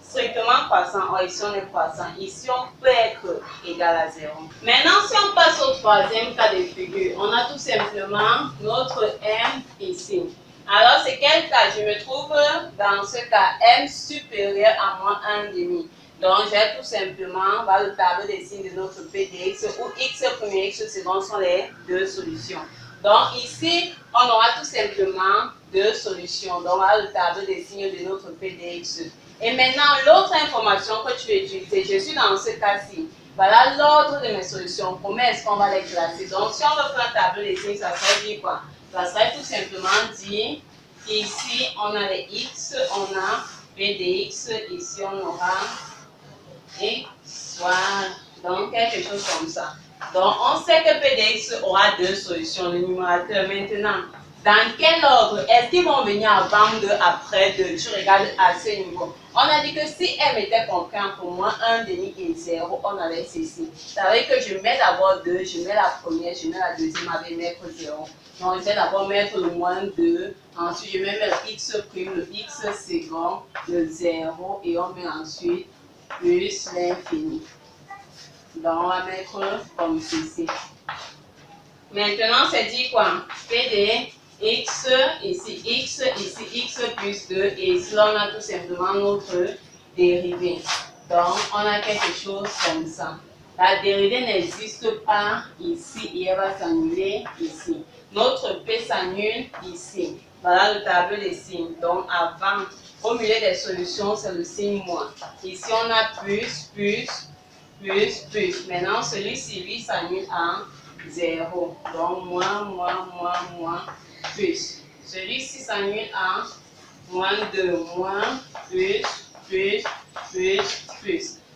strictement croissant. Or, ici, on est croissant. Ici, on peut être égal à 0. Maintenant, si on passe au troisième cas de figure, on a tout simplement notre m ici. Alors, c'est quel cas? Je me trouve dans ce cas m supérieur à moins 1,5. Donc, j'ai tout simplement le tableau des signes de notre PDX où x premier, x second sont les deux solutions. Donc, ici, on aura tout simplement deux solutions. Donc, voilà le tableau des signes de notre PDX. Et maintenant, l'autre information que tu veux utiliser, je suis dans ce cas-ci. Voilà l'ordre de mes solutions. Comment est-ce qu'on va les classer? Donc, si on veut faire un tableau des signes, ça serait dire quoi? Ça serait tout simplement dire, ici, on a les x, on a p de x, ici, on aura x, voilà. Donc, quelque chose comme ça. Donc, on sait que p de x aura deux solutions, le numérateur. Maintenant, dans quel ordre est-ce qu'ils vont venir avant 2, après 2? Tu regardes à ce niveau. On a dit que si m était compris entre moins 1,5 et 0, on avait ceci. Ça veut dire que je mets d'abord 2, je mets la première, je mets la deuxième avec mettre 0. Donc, je vais d'abord mettre le moins 2, ensuite je mets le x prime, le x second, le 0, et on met ensuite plus l'infini. Donc, on va mettre comme ceci. Maintenant, c'est dit quoi? P de x, ici x plus 2, et ici on a tout simplement notre dérivée. Donc, on a quelque chose comme ça. La dérivée n'existe pas ici et elle va s'annuler ici. Notre P s'annule ici. Voilà le tableau des signes. Donc, avant, au milieu des solutions, c'est le signe moins. Ici, on a plus, plus, plus, plus. Maintenant, celui-ci, lui, s'annule en 0. Donc, moins, plus. Celui-ci s'annule en moins 2, moins, plus.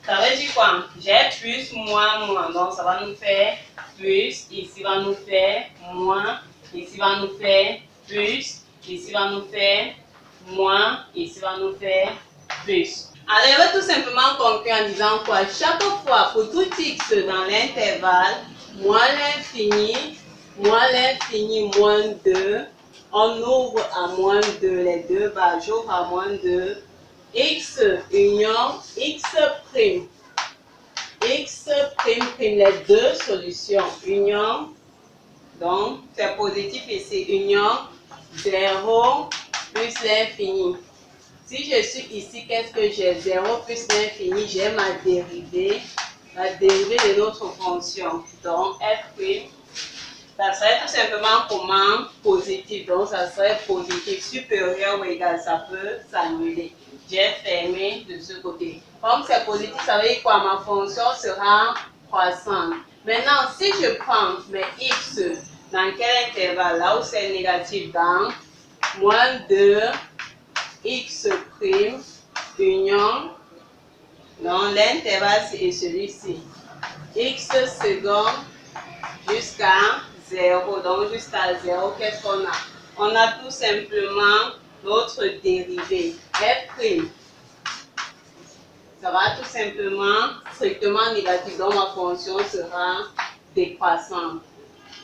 Ça veut dire quoi? J'ai plus, moins. Donc, ça va nous faire plus. Ici, va nous faire moins. Ici, va nous faire plus. Ici, va nous faire moins. Ici, va nous faire plus. Alors, je vais tout simplement conclure en disant quoi? Chaque fois, pour tout x dans l'intervalle, moins l'infini, moins 2, on ouvre à moins 2, les deux bas, j'ouvre à moins 2, x union, x prime, les deux solutions, union, donc c'est positif ici, union, 0 plus l'infini. Si je suis ici, qu'est-ce que j'ai? 0 plus l'infini, j'ai ma dérivée, la dérivée de notre fonction. Donc, f', ça serait tout simplement comment? Positif. Donc, ça serait positif, supérieur ou égal. Ça peut s'annuler. J'ai fermé de ce côté. Comme c'est positif, ça veut dire quoi? Ma fonction sera croissante. Maintenant, si je prends mes x, dans quel intervalle? Là où c'est négatif, dans moins 2, x prime, union, donc l'intervalle est celui-ci, x second jusqu'à 0, donc jusqu'à 0, qu'est-ce qu'on a? On a tout simplement notre dérivée, f', ça va tout simplement strictement négatif, donc ma fonction sera décroissante.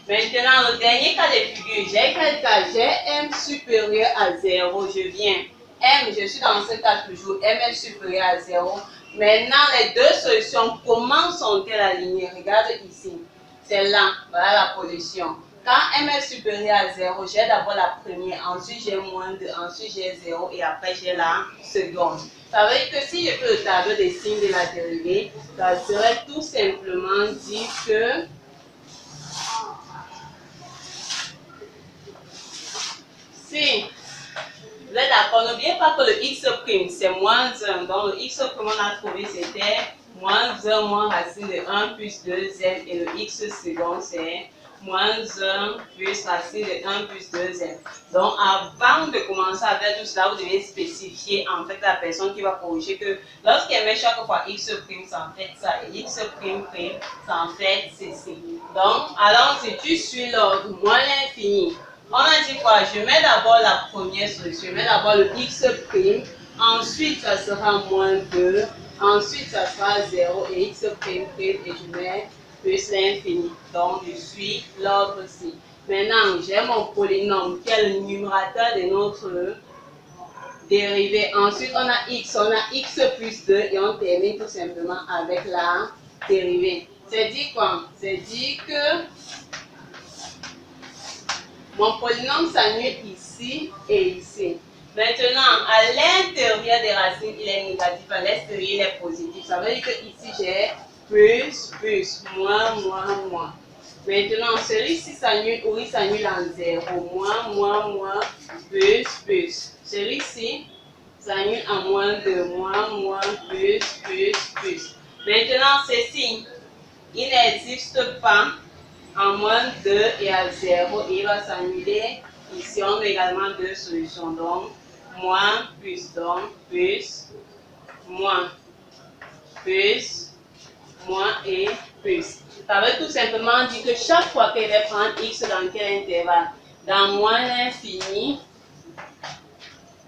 Maintenant, le dernier cas de figure, j'ai quel cas? J'ai m supérieur à 0, je viens. M, je suis dans ce cas toujours, m est supérieur à 0. Maintenant, les deux solutions, comment sont-elles alignées? Regarde ici. C'est là, voilà la position. Quand m est supérieur à 0, j'ai d'abord la première, ensuite j'ai moins 2, ensuite j'ai 0 et après j'ai la seconde. Ça veut dire que si je fais le tableau des signes de la dérivée, ça serait tout simplement dire que si vous êtes d'accord, n'oubliez pas que le x' c'est moins 1. Donc le x' on a trouvé c'était moins 1 moins racine de 1 plus 2m et le x second c'est moins 1 plus racine de 1 plus 2m. Donc avant de commencer à faire tout cela, vous devez spécifier en fait la personne qui va corriger que lorsqu'elle met chaque fois x', ça en fait ça et x', ça en fait ceci. Donc allons-y, tu suis l'ordre moins l'infini. On a dit quoi? Je mets d'abord la première solution, je mets d'abord le x', ensuite ça sera moins 2, ensuite ça sera 0 et x' et je mets plus l'infini. Donc je suis l'ordre-ci. Maintenant, j'ai mon polynôme qui est le numérateur de notre dérivée. Ensuite, on a x plus 2 et on termine tout simplement avec la dérivée. C'est dit quoi? C'est dit que mon polynôme s'annule ici et ici. Maintenant, à l'intérieur des racines, il est négatif, à l'extérieur, il est positif. Ça veut dire que ici, j'ai plus, moins. Maintenant, celui-ci s'annule ou il s'annule en 0. Moins, plus. Celui-ci s'annule en moins 2, moins, plus. Maintenant, ceci, il n'existe pas en moins 2 et à 0 et il va s'annuler. Ici, on a également deux solutions. Donc, moins, plus, donc, plus, moins et plus. Ça veut tout simplement dire que chaque fois qu'elle va prendre x dans quel intervalle? Dans moins l'infini,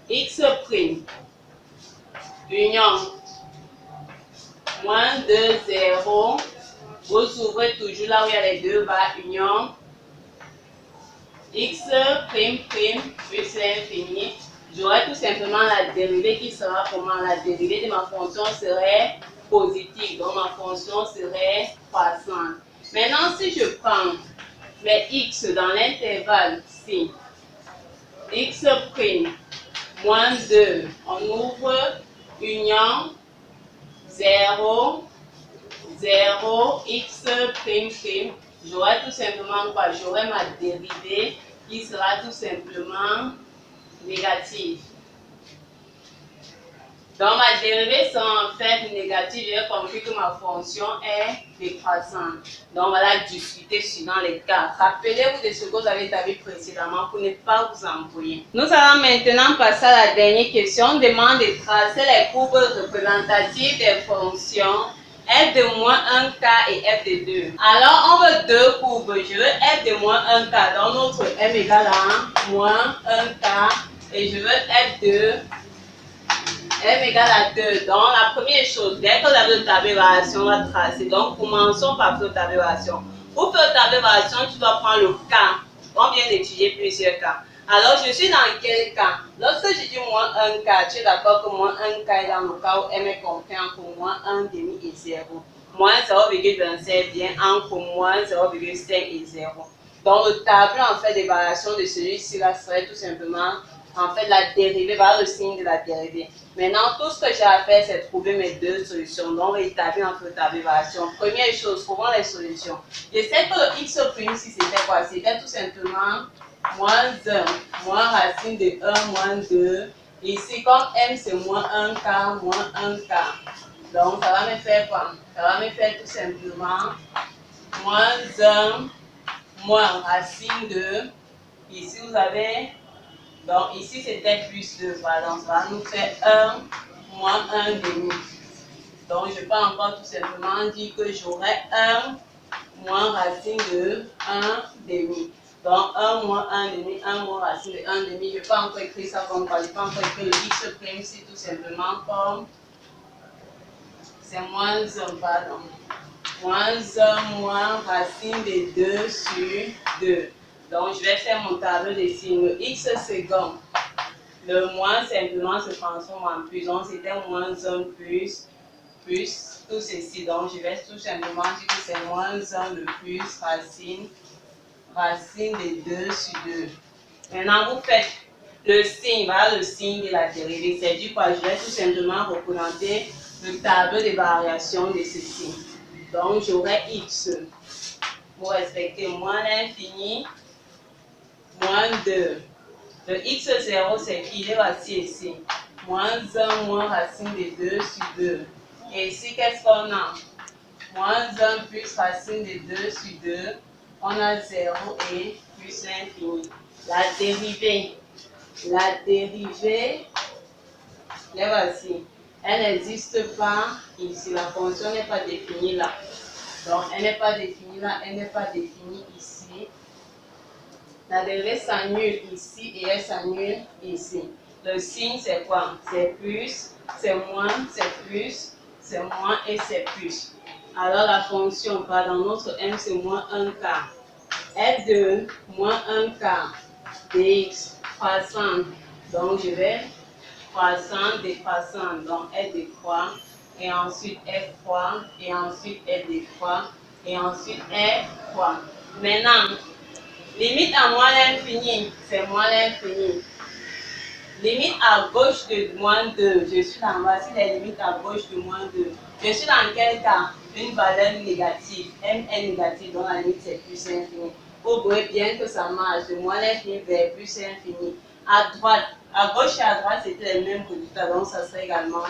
x', union, moins 2, 0, vous ouvrez toujours là où il y a les deux barres, union, x', plus l'infini. J'aurai tout simplement la dérivée qui sera comment? La dérivée de ma fonction serait positive, donc ma fonction serait croissante. Maintenant, si je prends mes x dans l'intervalle ci, x', moins 2, on ouvre, union, 0, x', j'aurai tout simplement quoi? J'aurai ma dérivée qui sera tout simplement négative. Donc ma dérivée sera en fait négative, j'ai compris que ma fonction est décroissante. Donc voilà, discuter suivant les cas. Rappelez-vous de ce que vous avez établi précédemment pour ne pas vous embrouiller. Nous allons maintenant passer à la dernière question. On demande de tracer les courbes représentatives des fonctions f de moins 1k et f de 2. Alors, on veut deux courbes. Je veux f de moins 1k. Donc, notre m égale à moins 1k. Et je veux f de m égale à 2. Donc, la première chose, dès que vous avez le tableau de variation, on va tracer. Donc, commençons par faire le tableau de variation. Pour faire le tableau de variation, tu dois prendre le cas. On vient d'étudier plusieurs cas. Alors, je suis dans quel cas? Lorsque je dis moins 1 cas, tu es d'accord que moins 1 cas est dans le cas où m est compris entre moins 1,5 et 0. Moins 0,27 vient entre moins 0,5 et 0. Donc, le tableau en fait de variation de celui-ci là serait tout simplement en fait la dérivée vers le signe de la dérivée. Maintenant, tout ce que j'ai à faire, c'est trouver mes deux solutions. Donc, on va établir entre le tableau de variation. Première chose, trouvons les solutions. Je sais que le x' ici, c'était quoi? C'était tout simplement moins 1, moins racine de 1, moins 2. Ici, comme m, c'est moins 1 quart, moins 1 quart. Donc, ça va me faire quoi? Ça va me faire tout simplement moins 1, moins racine de. Ici, vous avez. Donc, ici, c'était plus 2. Voilà, donc, ça va nous faire 1, moins 1 demi. Donc, je peux encore tout simplement dire que j'aurai 1, moins racine de 1 demi. Donc, 1 moins 1 demi, 1 moins racine de 1 demi. Je peux encore écrire ça comme quoi? Je peux encore écrire le x' ici tout simplement comme. C'est moins 1, pardon. moins 1 moins racine de 2 sur 2. Donc, je vais faire mon tableau des signes. Le x second, le moins simplement se transforme en plus. Donc, c'était moins 1 plus tout ceci. Donc, je vais tout simplement dire que c'est moins 1 le plus racine de 2 sur 2. Maintenant, vous faites le signe, voilà le signe de la dérivée. C'est du quoi? Je vais tout simplement représenter le tableau de variation de ceci. Donc, j'aurai x pour respecter moins l'infini, moins 2. Le x0, c'est qui? Il est voici ici. Moins 1 moins racine de 2 sur 2. Et ici, qu'est-ce qu'on a? Moins 1 plus racine de 2 sur 2. On a 0 et plus l'infini. La dérivée, les voici. Elle n'existe pas ici. La fonction n'est pas définie là. Donc, elle n'est pas définie là, elle n'est pas définie ici. La dérivée s'annule ici et elle s'annule ici. Le signe, c'est quoi? C'est plus, c'est moins, c'est plus, c'est moins et c'est plus. Alors, la fonction, dans notre m, c'est moins 1 quart. F2, moins 1 quart dx croissant. Donc, je vais croissant, décroissant. Donc, elle décroît. Et ensuite, elle croît. Et ensuite, elle décroît. Et ensuite, elle croît. Maintenant, limite à moins l'infini, c'est moins l'infini. Limite à gauche de moins 2. Je suis dans, voici les limites à gauche de moins 2. Je suis dans quel cas? Une valeur négative. M est négative, donc la limite c'est plus infini. Vous voyez bien que ça marche de moins l'infini vers plus infini. À droite, à gauche et à droite, c'était les mêmes résultats, donc ça serait également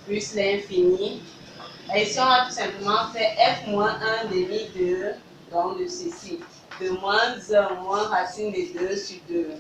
plus l'infini. Et ici, on va tout simplement faire f moins 1 demi de, donc de ceci. De moins 1 moins racine de 2 sur 2.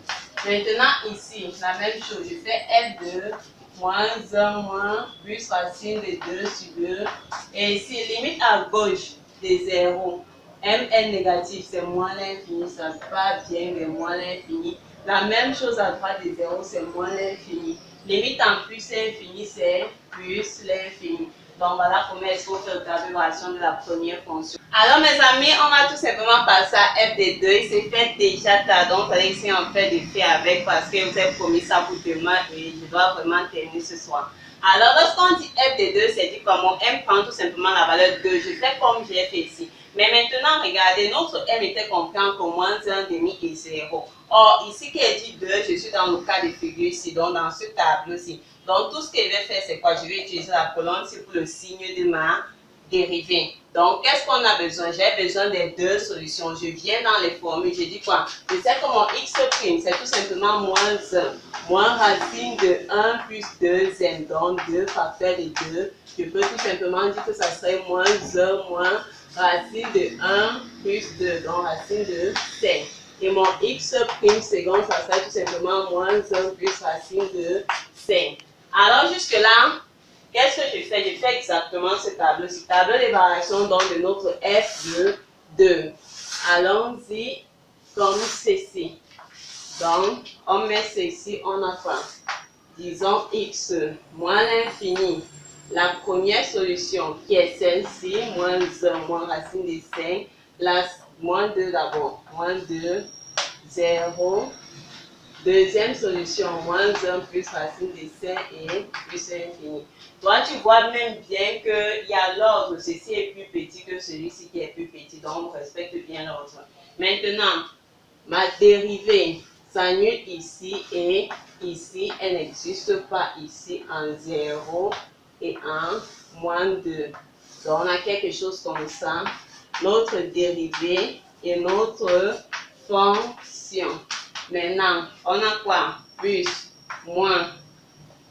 Maintenant, ici, la même chose. Je fais f2 moins 1 moins plus racine de 2 sur 2. Et ici, limite à gauche de 0. M est négatif, c'est moins l'infini. Ça va bien vers moins l'infini. La même chose à droite de 0, c'est moins l'infini. Limite en plus infini, c'est plus l'infini. Donc voilà comment est-ce qu'on fait l'observation de la première fonction. Alors mes amis, on va tout simplement passer à f de 2. Il s'est fait déjà tard, donc il fallait essayer en fait de faire avec parce que vous avez promis ça pour demain et je dois vraiment terminer ce soir. Alors lorsqu'on dit f de 2, c'est dit comment m prend tout simplement la valeur 2. Je fais comme j'ai fait ici. Mais maintenant, regardez, notre m était compris entre moins 1,5 et 0. Or, ici qui est dit 2, je suis dans le cas de figure ici, donc dans ce tableau-ci. Donc, tout ce que je vais faire, c'est quoi? Je vais utiliser la colonne ici pour le signe de ma dérivée. Donc, qu'est-ce qu'on a besoin? J'ai besoin des deux solutions. Je viens dans les formules, je dis quoi? Je sais que mon x', c'est tout simplement moins 1. Moins racine de 1 plus 2m, donc 2 facteurs de 2. Je peux tout simplement dire que ça serait moins 1 moins racine de 1 plus 2, donc racine de 5. Et mon x' second, ça serait tout simplement moins 1 plus racine de 5. Alors jusque-là, qu'est-ce que je fais? Je fais exactement ce tableau. Ce tableau de variation donc de notre f de 2. Allons-y comme ceci. Donc, on met ceci, on a quoi? Disons x moins l'infini. La première solution qui est celle-ci, moins 1 moins racine de 5. La moins 2 d'abord. Moins 2, 0. Deuxième solution, moins 1 plus racine de 5 et plus infini. Toi, tu vois même bien qu'il y a l'ordre. Ceci est plus petit que celui-ci qui est plus petit. Donc, on respecte bien l'ordre. Maintenant, ma dérivée s'annule ici et ici. Elle n'existe pas ici en 0 et en moins 2. Donc, on a quelque chose comme ça. Notre dérivée et notre fonction. Maintenant, on a quoi? Plus, moins,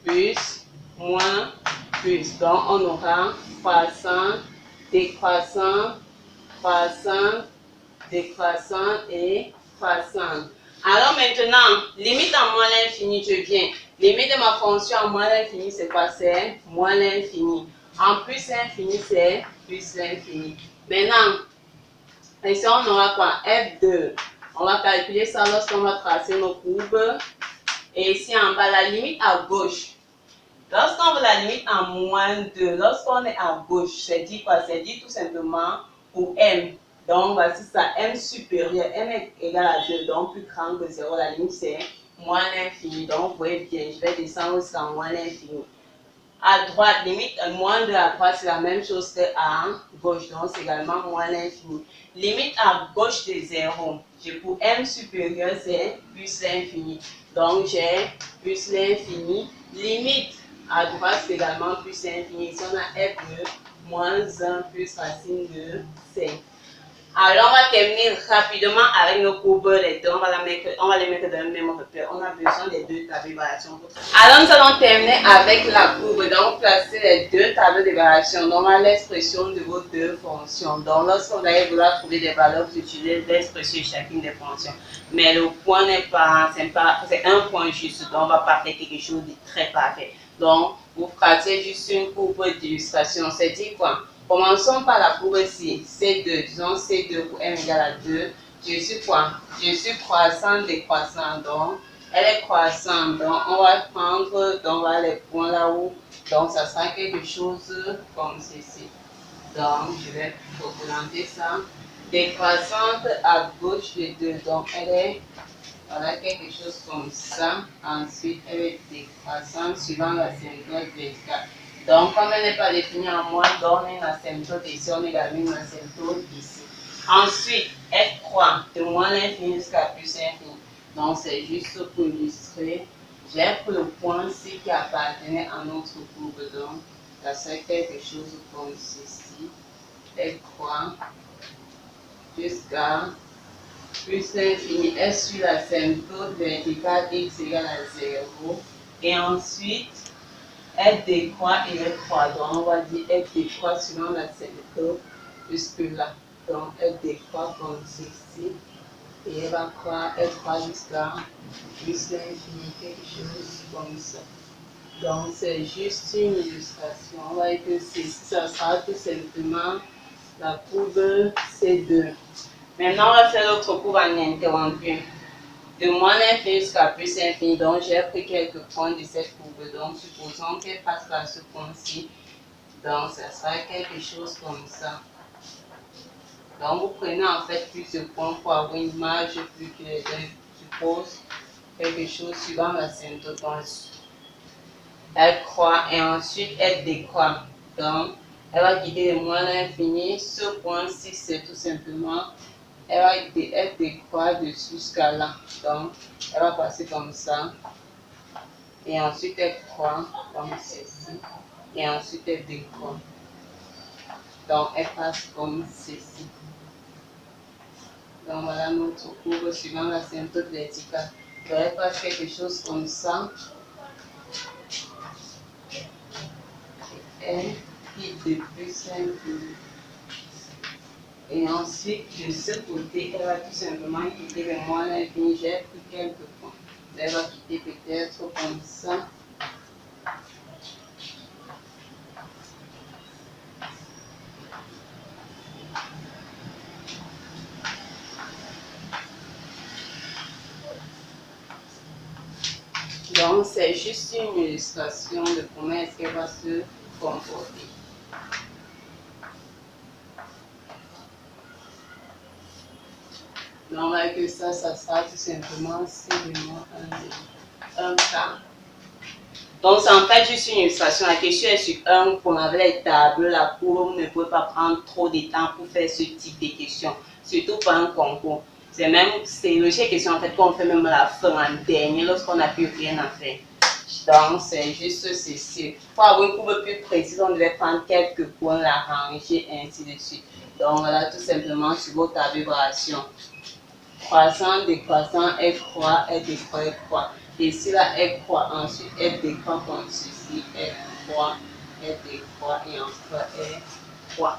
plus. Donc, on aura croissant, décroissant, croissant, décroissant et croissant. Alors maintenant, limite à moins l'infini, je viens. Limite de ma fonction à moins l'infini, c'est quoi? C'est moins l'infini. En plus l'infini, c'est plus l'infini. Maintenant, ici on aura quoi? F2. On va calculer ça lorsqu'on va tracer nos courbes. Et ici en bas, la limite à gauche Lorsqu'on veut la limite en moins 2, lorsqu'on est à gauche, c'est dit quoi? C'est dit tout simplement pour M. Donc, voici ça, M supérieur, M est égal à 2, donc plus grand que 0, la limite c'est moins l'infini. Donc, vous voyez bien, je vais descendre jusqu'à moins l'infini. À droite, limite moins 2 à droite, c'est la même chose que à gauche, donc c'est également moins l'infini. Limite à gauche de 0, pour M supérieur, c'est plus l'infini. Donc, j'ai plus l'infini. Limite à droite, c'est également plus l'infini. Ici, on a f de moins 1 plus racine de 5. Alors, on va terminer rapidement avec nos courbes. Les deux, on va les mettre dans le même repère. On a besoin des deux tables de variation. Alors, nous allons terminer avec la courbe. Donc, placer les deux tables de variation. Donc, on a l'expression de vos deux fonctions. Donc, lorsqu'on va vouloir trouver des valeurs, vous utilisez l'expression de chacune des fonctions. Mais le point n'est pas, c'est un point juste. Donc, on ne va pas faire quelque chose de très parfait. Donc, vous tracez juste une courbe d'illustration. C'est dit quoi? Commençons par la courbe ici, C2, disons C2 pour M égale à 2. Je suis quoi? Je suis croissant décroissant, donc elle est croissante. Donc on va prendre donc, les points là-haut. Donc ça sera quelque chose comme ceci. Donc je vais représenter ça. Décroissante à gauche de 2. Donc elle est voilà, quelque chose comme ça. Ensuite elle est décroissante suivant la symbole verticale. Donc, comme elle n'est pas définie en moins, donc on a une asymptote ici, on a également une asymptote ici. Ensuite, elle croît de moins l'infini jusqu'à plus l'infini. Donc, c'est juste pour illustrer. J'ai pris le point C qui appartenait à notre courbe. Donc, ça serait quelque chose comme ceci. Elle croît jusqu'à plus l'infini. Elle suit l'asymptote verticale x égale à 0. Et ensuite, elle décroît et elle croît. Donc, on va dire elle décroît selon la symptôme jusque là. Donc, elle décroît comme ceci. Et elle va croître, elle croît jusqu'à plus l'infini, quelque chose comme ça. Donc, c'est juste une illustration. On va dire que ça sera tout simplement la courbe C2. Maintenant, on va faire l'autre courbe en interrompu. De moins l'infini jusqu'à plus l'infini. Donc, j'ai pris quelques points de cette courbe. Donc, supposons qu'elle passe par ce point-ci. Donc, ça sera quelque chose comme ça. Donc, vous prenez en fait plus de points pour avoir une marge plus que les deux. Suppose quelque chose suivant la symptotance. Elle croît et ensuite elle décroît. Donc, elle va quitter de moins l'infini. Ce point-ci, c'est tout simplement elle décroît jusqu'à là. Donc, elle va passer comme ça. Et ensuite, elle croît comme ceci. Et ensuite, elle décroît. Donc, elle passe comme ceci. Donc, voilà notre courbe suivant la symptôme verticale. Donc, elle passe quelque chose comme ça. Elle quitte de plus l'infini. Et ensuite, de ce côté, elle va tout simplement quitter le moins l'infini. J'ai pris quelques points. Elle va quitter peut-être comme ça. Donc, c'est juste une illustration de comment est-ce qu'elle va se comporter. Donc, avec ça sera tout simplement C de moins 1 quart. Donc, c'est en fait juste une illustration. La question est sur un qu'on avait les tables, la courbe, ne peut pas prendre trop de temps pour faire ce type de questions, surtout pour un concours. C'est logique question en fait qu'on fait même à la fin, en dernier, lorsqu'on n'a plus rien à faire. Donc, c'est juste ceci. Pour avoir une courbe plus précise, on devait prendre quelques points, la ranger, et ainsi de suite. Donc, voilà tout simplement sur vos tables de variation. Croissant, décroissant, elle croît, elle décroît, elle croît. Ici, là, elle croît, ensuite, elle décroît comme ceci, elle croît, elle décroît, et enfin, elle croît.